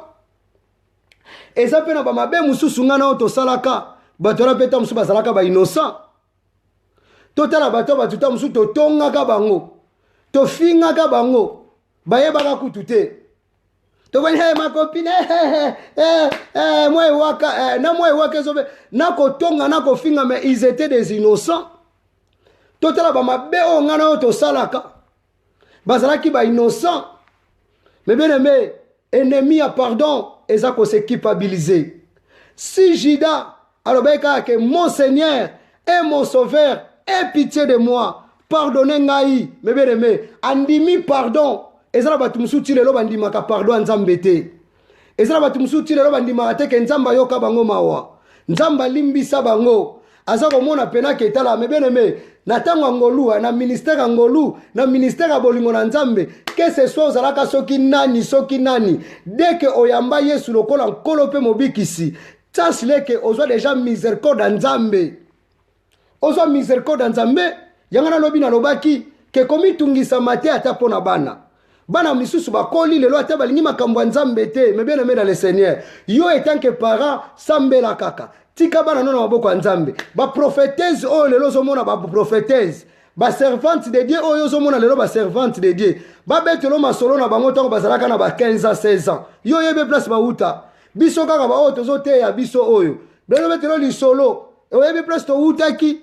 eza mpe na bamabe mosusu ngai na oyo tosalaka bato wana mpe ta mosusu bazalaka innocent totala bato batuta mosusu totongaka bango tofingaka bango bayebaka kutu te tobani ma copine moi waka na moi waka zobe na kotonga na kofinga mais ils étaient des innocents totala bamabe oyo ngai na oyo tosalaka bazalaki innocent mais bien aimé ennemi à pardon eza ko se culpabiliser si Judas alobeka que mon Seigneur et mon Sauveur aie pitié de moi pardonnez ngai mais bien aimé andimi pardon ezala batu musuti lelo bandimaka pardon nzambe te ezala batu musuti lelo bandimaka te ke nzamba yoka bango mawa nzamba limbisa bango aza komona pena ke tala mais bien aimé na tango ngolu na ministère ngolu na ministère bolingo na nzambe que ce soit ozalaka soki nani dès que oyamba Yesu lokola nkolo pe mobikisi tasle que ozwa déjà miséricorde nzambe ozwa miséricorde nzambe yangana lobi na lobaki ke komi tungisa mate ata pona bana misusu bakoli lelo ata balingi makambo nzambe te mais bien aimé dans le Seigneur yo étant que parent sambela kaka tika bana nona maboko nzambe ba prophétesse oyo lelo zomona ba prophétesse ba servante de Dieu oyo zomona lelo ba servante de Dieu ba betelo masolo na bango tango bazalaka na ba 15 ans 16 ans yo yebe place ba uta biso kaka ba oyo tozote ya biso oyo lelo betelo li solo yebe place to utaki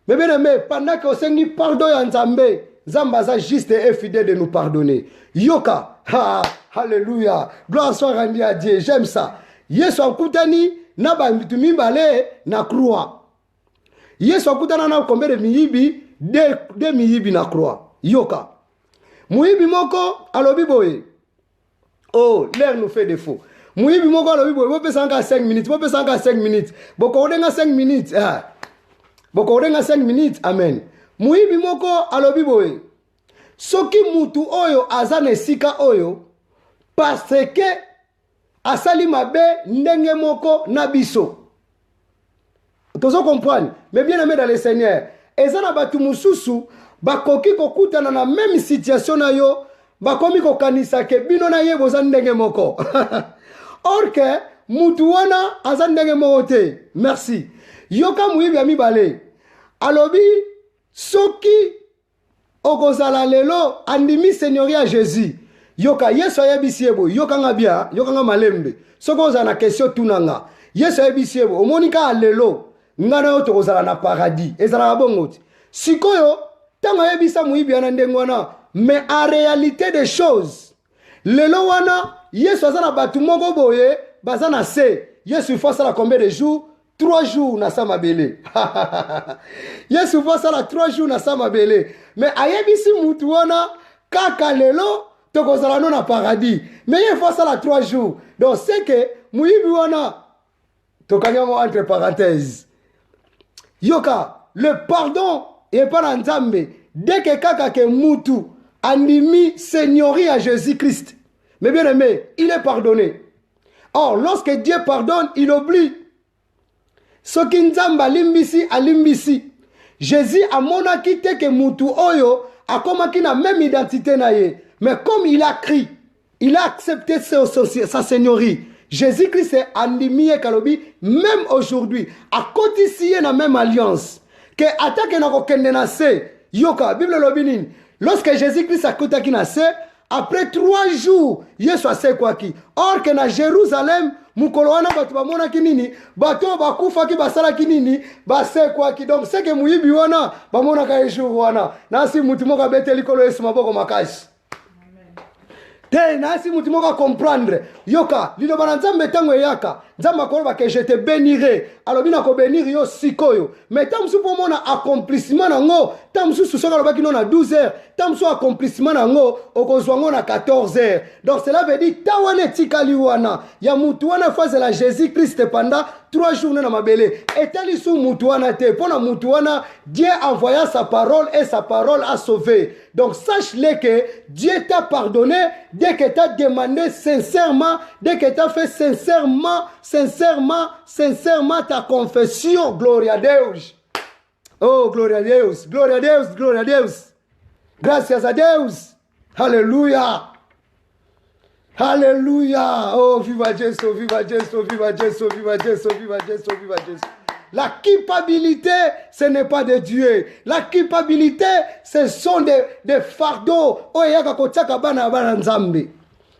mais bien aimé pendant que osengi pardon ya nzambe nzambe aza juste et fidèle de nous pardonner yoka alléluia gloire soit rendue à Dieu j'aime ça Yesu akutani na bantu mibale na croix Yesu akutana na kombe de miyibi de miyibi na croix yoka muyibi moko alobi boye oh l'air nous fait défaut muyibi moko alobi boye bo pesa nga 5 minutes bo pesa nga 5 minutes boko odenga 5 minutes boko odenga 5 minutes amen muyibi moko alobi boye soki mutu oyo azana esika oyo parce que asali mabe ndenge moko na biso tozo comprendre mais bien aimé dans le Seigneur ezana batu mususu bakoki kokutana na même situation na yo bakomi kokanisa ke bino na ye boza ndenge moko or que mutu wana aza ndenge moko te merci yoka muyibi ya mibale alobi soki okozala lelo andimi seigneurie à Jésus yoka Yesu ayebisi ebo yoka nga bia yoka nga malembe soko ozala na question tunanga Yesu ayebisi ebo omonika lelo ngana yo tokozala na paradis ezala bongo ti sikoyo tango ayebisa muyibi na ndengo wana mais en réalité des choses lelo wana Yesu azana batu moko boye bazana se Yesu faut ça combien de jours 3 jours na sama belé Yesu faut ça 3 jours na sama belé mais ayebisi mutu wana kaka lelo tokozala no na paradis mais il faut ça 3 jours donc c'est que muyibi wana tokanyamo entre parenthèses yoka le pardon et pas nzambe dès que kaka ke mutu andimi seigneurie à Jésus-Christ mais bien aimé il est pardonné or lorsque Dieu pardonne il oublie soki nzamba alimbisi Jésus amonaki te ke mutu oyo akomaki na même identité na ye mais comme il a crié il a accepté sa seigneurie Jésus-Christ est andimi kalobi même aujourd'hui à côté na même alliance que attaque na kokende na se yoka Bible lobinin lorsque Jésus-Christ akotaki na se après 3 jours Yesu asekwaki or que na Jérusalem mukolo wana batu bamonaki nini bato bakufaki basalaki nini basekwaki donc c'est que muyibi wana bamonaka jour wana nasi mutu moko abeteli kolo Yesu maboko makasi te nasi mutu moko comprendre yoka liloba na nzambe tango yaka nzambe akoloba que je te bénirai alobi na kobénir yo sikoyo mais tant mosusu mpo mona accomplissement nango tant mosusu soki alobaki no na 12 heures tant mosusu accomplissement nango okozwa ngo na 14 heures donc cela veut dire ta wana etikali wana ya mutu wana fazela Jésus Christ pendant 3 journées na mabele etali su mutu wana te mpona mutu wana Dieu envoya sa parole et sa parole a sauvé. Donc sache-le que Dieu t'a pardonné dès que tu as demandé sincèrement, dès que tu as fait sincèrement ta confession. Gloria a Deus. Oh, gloria a Deus, gloria a Deus, gloria a Deus. Gracias a Deus. Alléluia. Alléluia. Oh, viva Jésus, viva Jésus, viva Jésus, viva Jésus, viva Jésus, viva Jésus. La culpabilité, ce n'est pas de Dieu. La culpabilité, ce sont des fardeaux.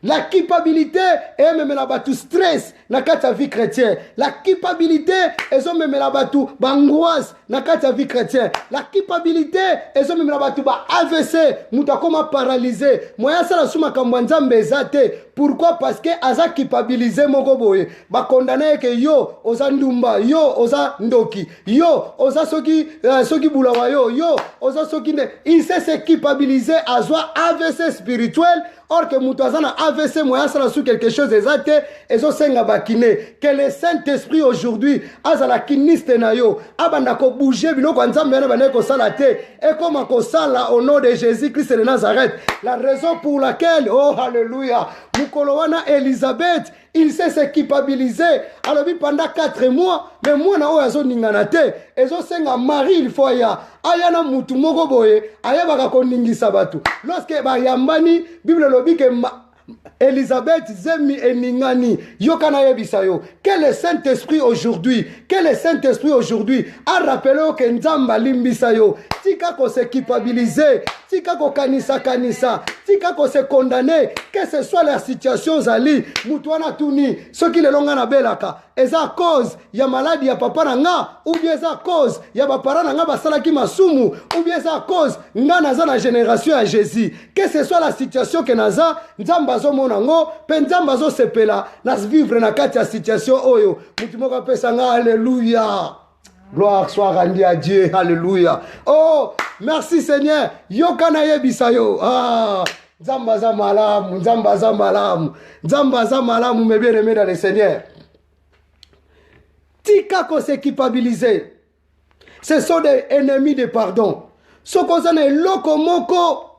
La culpabilité est même la batu stress na kata vie chrétienne. La culpabilité est même la batu angoisse na kata vie chrétienne. La culpabilité est même la batu AVC, muta koma paralysé. Moya sala suma kamwanzambe ezate. Pourquoi? Parce que aza culpabilisé moko boye. Ba condamné que yo oza ndumba, yo oza ndoki, yo oza soki bulawa yo oza soki ne. Il sait se culpabiliser azwa AVC spirituel. Or que Moutazana AVC moya sala sous quelque chose exact et zo senga bakine que le Saint-Esprit aujourd'hui azala kiniste na yo abanda ko bouger biloko nzambe na bana ko sala te et comme ko sala au nom de Jésus-Christ de Nazareth. La raison pour laquelle oh alléluia mukolo wana Elisabeth il s'est se culpabiliser alors pendant 4 mois mais moi na oyo azo ningana te ezo senga Marie il faut ya ayana mutu moko boye ayabaka ko ningisa batu lorsque ba yambani Bible lobi ke Elisabeth zemi eningani yokana yebisayo que le Saint-Esprit aujourd'hui a rappelé que nzamba limbisayo tika ko se culpabiliser tika ko kanisa tika ko se condamner que ce soit la situation zali mutu wana tuni soki le longa na belaka eza à cause ya maladie ya papa nanga ou bien eza à cause ya bapara nanga basalaki masumu ou bien eza à cause nga naza na génération ya Jésus que ce soit la situation que naza nzamba zo monango pe nzamba zo sepela na vivre na kati ya situation oyo mutu moko pesa nga alléluia. Gloire soit rendue à Dieu. Alléluia. Oh, merci Seigneur. Yokana yebisayo. Ah, Zambaza malamu, Zambaza malamu. Zambaza malamu, mes bien-aimés dans le Seigneur. Tika ko se culpabiliser. Ce sont des ennemis de pardon. Sokozane loko moko.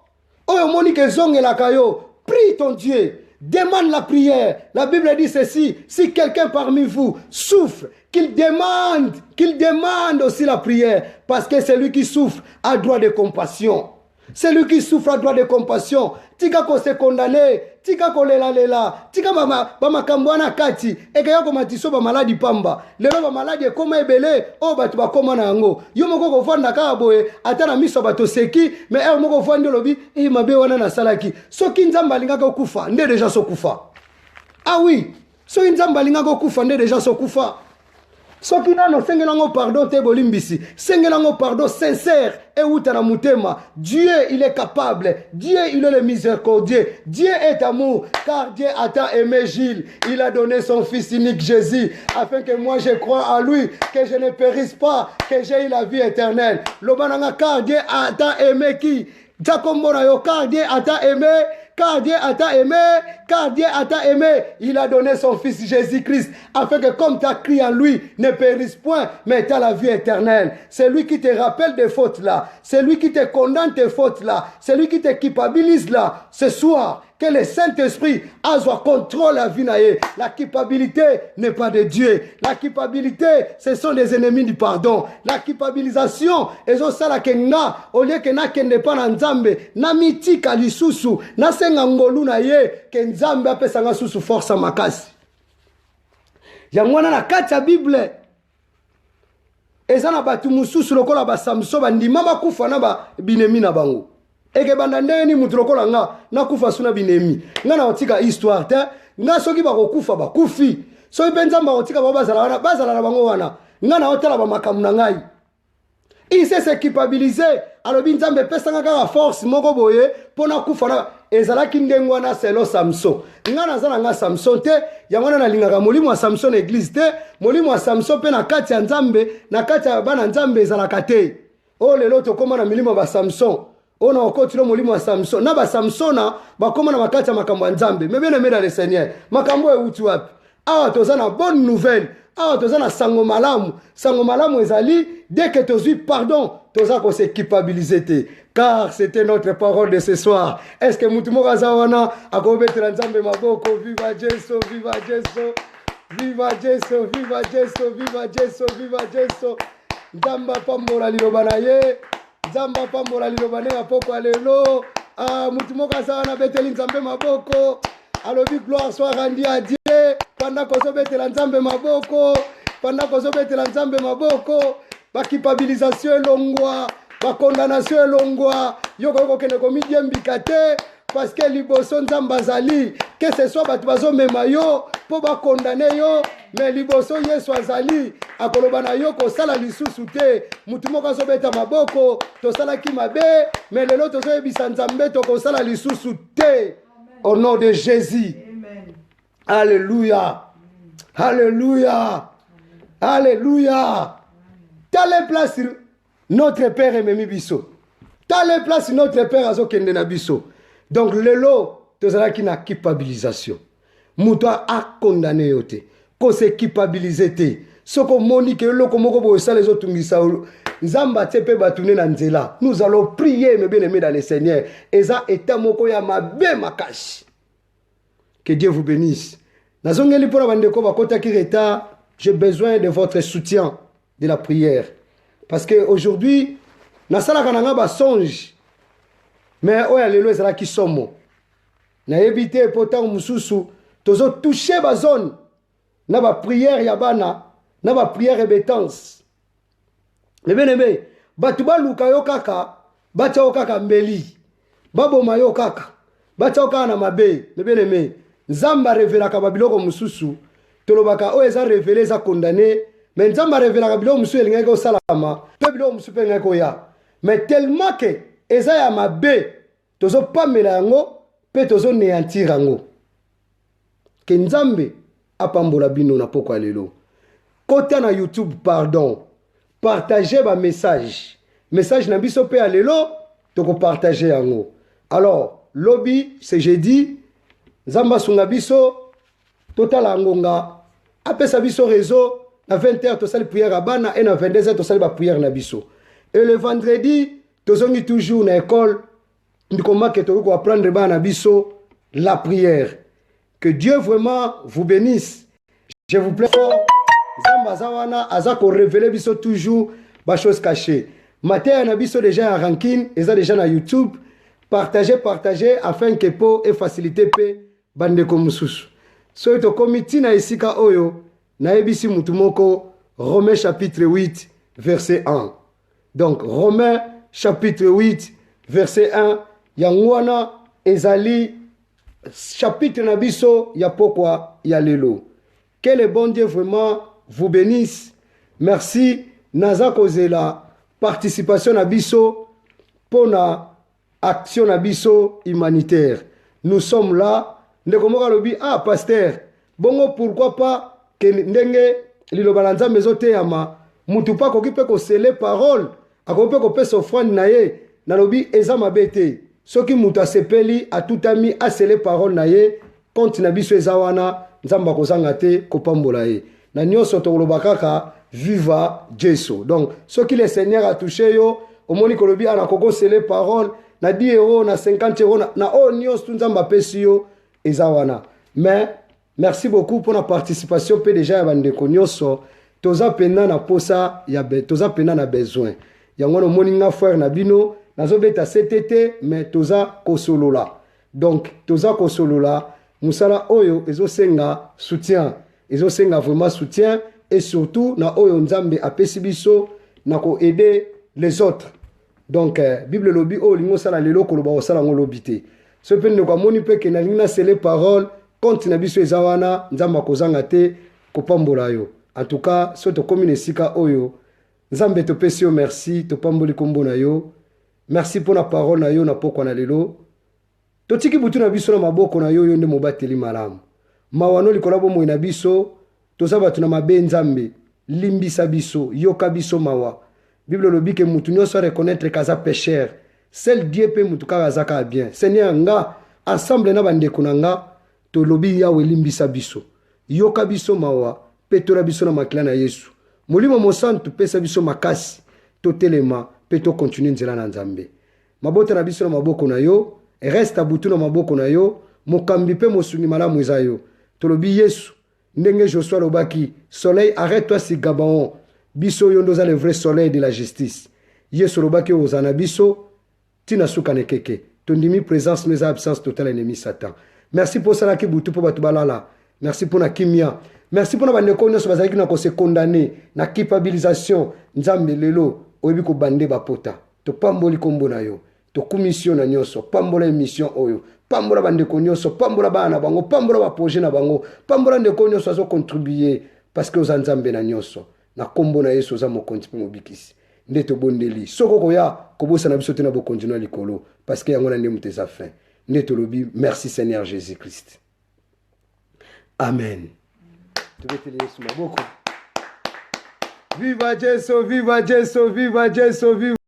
Oyo monike zonge la kayo. Prie ton Dieu. Demande la prière. La Bible dit ceci. Si quelqu'un parmi vous souffre, qu'il demande aussi la prière. Parce que celui qui souffre a droit de compassion. Celui qui souffre a droit de compassion. Tika ko se condamné. Tika ko lela. Tika ba kambwana kati. Eke yako matiso ba maladi pamba. Lelo ba maladi koma ebele. O batu ba koma na yango. Yo moko ko vanda ka boye. Atana miso bato seki. Mais er moko vanda lobi. Mabe wana na salaki. Soki nzamba lingaka kufa. Nde déjà so kufa. Ah oui. Soki nzamba lingaka kufa. Nde déjà so kufa. Soki nano sengelango pardon te bolimbisi. Sengelango pardon sincère et utana mutema. Dieu il est capable. Dieu il est le miséricordieux. Dieu est amour. Car Dieu a tant aimé Gilles. Il a donné son fils unique Jésus. Afin que moi je crois en lui. Que je ne périsse pas. Que j'ai eu la vie éternelle. Lobananga car Dieu a tant aimé qui? Car Dieu a tant aimé. Car Dieu a tant aimé, il a donné son fils Jésus-Christ, afin que comme tu as crié en lui, ne périsse point, mais tu as la vie éternelle. C'est lui qui te rappelle des fautes là, c'est lui qui te condamne tes fautes là, c'est lui qui te culpabilise là. Ce soir, que le Saint-Esprit a son contrôle la vie naïe. La culpabilité n'est pas de Dieu. La culpabilité, ce sont des ennemis du pardon. La culpabilisation, et ça la kenga, au lieu que na kende pa na nzambe, na mitika lisusu, na senga ngolu na ye, que nzambe apesa nga susu force makasi. Yangwana na kati ya Bible, eza na batu mususu lokola ba Samson bandima bakufa na ba binemi na bango. Eke banda ndeni mutu lokola nga na kufa suna binemi. Nga na otika histoire te. Nga soki bako kufa bakufi. Soki penzamba otika bazala na bango wana. Nga na otala ba makamu na ngai. Il sait se culpabiliser. Alors nzambe pesa nga ka force moko boye pona kufa na ezalaki ndenge wana selo Samson. Nga nazala nga Samson te, yango wana nalingaka molimo wa Samson na église te, molimo wa Samson pe na kati ya Nzambe, na kati ya bana Nzambe ezalaka te. O lelo tokoma na milimo ba Samson. On a encore tiré molimo wa Samson. Na ba Samsona bakoma na makati ya makambo ya Nzambe. Mais bien aimé dans le Seigneur, makambo e uti wapi? Awa tozana bonne nouvelle. Awa tozana sango malamu. Sango malamu ezali dès que tozui pardon, toza ko se culpabiliser. Car c'était notre parole de ce soir. Est-ce que mutu moko azawana akobetela Nzambe maboko? Viva Jesu, viva Jesu. Viva Jesu, viva Jesu, viva Jesu, viva Jesu. Nzamba pambola liloba na ye. Nzamba pambola liloba ne apoko alelo. Ah, mutu moko azawana beteli Nzambe maboko. Alobi gloire soit rendue à Dieu. Pendant qu'on betela Nzambe maboko. Pendant qu'on betela Nzambe maboko. Ba culpabilisation elongwa. Ba condamnation elongwa. Yoko kene komidie mbikate. Parce que liboso Nzamba zali. Que ce soit batu bazo mema yo. Po ba condamner yo. Mais liboso Yesu azali. Akoloba na yo ko sala lisusu te. Mutu moko azobeta maboko. Tosala ki mabe. Mais lelo tozoyebisa Nzambe to ko sala lisusu te. Au nom de Jésus. Amen. Alléluia. Alléluia. Alléluia. Telle place notre Père Ememi Bisso. Telle place notre Père Azokende na Bisso. Donc lelo tozala ki na culpabilisation. Mutu a condamné yote. Ko se culpabiliser te. Soko moni ke loko moko bo sa les autres ngisa Nzamba tepe batune na nzela. Nous allons prier mes bien-aimés dans le Seigneur. Eza eta moko ya mabe makashi. Que Dieu vous bénisse. Nazongeli pona bandeko bakota ki reta, j'ai besoin de votre soutien de la prière. Parce que aujourd'hui, nasala kananga ba songe. Mais oya lelo ezala ki somo. Na éviter pourtant mususu tozo toucher ba zone. Na ba prière ya bana, na ba prière ébétance. Mais bien aimé, batu baluka yo kaka, bacha yo kaka mbeli. Baboma yo kaka, bacha yo kaka na mabe. Mais bien aimé, Nzamba révélaka babiloko mususu, tolobaka o eza révélé eza condamné, mais Nzamba révélaka biloko mususu elingaki ko salama, pe biloko mususu pe ngaki ko ya. Mais tellement que eza ya mabe, tozo pamela yango, pe tozo néantir yango. Que Nzambe apambola bino na poko lelo. Kota na YouTube, pardon. Partagez ma message. Message na biso pe alelo, toko partager yango. Alors, lobby, c'est jeudi, Zamba sunga biso, total angonga, apesa biso réseau, na 20h to sali prière à bana, et na 22h to sali ba prière na biso. Et le vendredi, to zongi toujours na école, ndikoma ke to ko apprendre bana biso la prière. Que Dieu vraiment vous bénisse. Je vous plaît fort. Zamba zawana azako révéler biso toujours ba choses cachées. Matin na biso déjà en ranking, eza déjà na YouTube. Partagez afin que po et faciliter pe bandeko mususu. So to komiti na isika oyo na ebisi mutu moko Romains chapitre 8 verset 1. Donc Romains chapitre 8 verset 1 yangwana ezali chapitre na biso ya pokwa ya lelo. Que le bon Dieu vraiment vous bénisse. Merci naza kozela participation na biso pona action na biso humanitaire. Nous sommes là. Ndekomoka lobi ah pasteur bongo pourquoi pas que ndenge liloba na Nzambe ezoteyama mutu pa koki pe ko sele parole akope ko pesa offrande na ye na lobi eza mabe te. Soki mutu asepeli atutami asele parole na ye compte na biso eza wana Nzamba kozanga te kopambola ye. Na nyonso tokoloba kaka viva Jesu. Donc soki le Seigneur a touché yo omoni kolobi ana koko sele parole na 10 euros na 50 euros na o nyonso Nzamba pesi yo ezawana. Mais merci beaucoup pour la participation pe déjà ya bandeko nyonso toza pena na posa ya toza pena na besoin yango no moninga frère na bino nazobeta CTT mais toza kosolola. Donc toza kosolola musala oyo ezosenga soutien, ezosenga vraiment soutien et surtout na oyo Nzambe apesi biso na ko aider les autres. Donc Bible lobi o lingo sala lelo koloba osala ngolobi te. Ce pe ne kwa moni pe ke na lingna sele parole compte na biso ezawana Nzamba kozanga te kopambola yo. En tout cas, so to komine sika oyo Nzambe to pesi yo merci to pamboli kombo na yo. Merci pour la parole na yo na pokwa na lelo. totiki butu na biso na maboko na yo nde mobateli malamu mawano likolo bomoi na biso toza bato na mabe nzambe limbisa biso yoka biso mawa bible lobi ke mutu nyonso reconnaître kaza pécheur seul Dieu pe mutu kaka azaka bien Seigneur nga ensemble na bandeko na nga tolobi yawe limbisa biso yoka biso mawa pe tola biso na makila na Yesu molimo mosantu pesa biso makasi totelema pe to continue nzela na nzambe mabota na biso na maboko na yo reste butu na maboko na yo mokambi pe mosungi malamu eza yo tolobi Yesu ndenge Joshua lobaki soleil arrête-toi si Gabaon biso yo ndoza le vrai soleil de la justice Yesu lobaki ozana biso tina suka nekeke tondimi présence nous absence totale ennemi Satan merci pour ça ki butu po batu balala merci pour na kimia merci pour na bandeko nyonso bazalaki na ko se condamner na culpabilisation nzambe lelo oyebi ko bande bapota to pamboli kombo na yo to commission na nyonso pambola émission oyo pambola bandeko nyonso pambola bana bango pambola ba projet na bango pambola ndeko nyonso azo contribuer parce que oza nzambe na nyonso na kombo na Yesu oza mokonzi pe mobikisi nde to bondeli soko koya kobosa na biso te na bokonzi na likolo parce que yango na nde muteza fin nde to lobi merci Seigneur Jésus Christ amen tubeteli Yesu maboko viva Jesu viva Jesu viva Jesu viva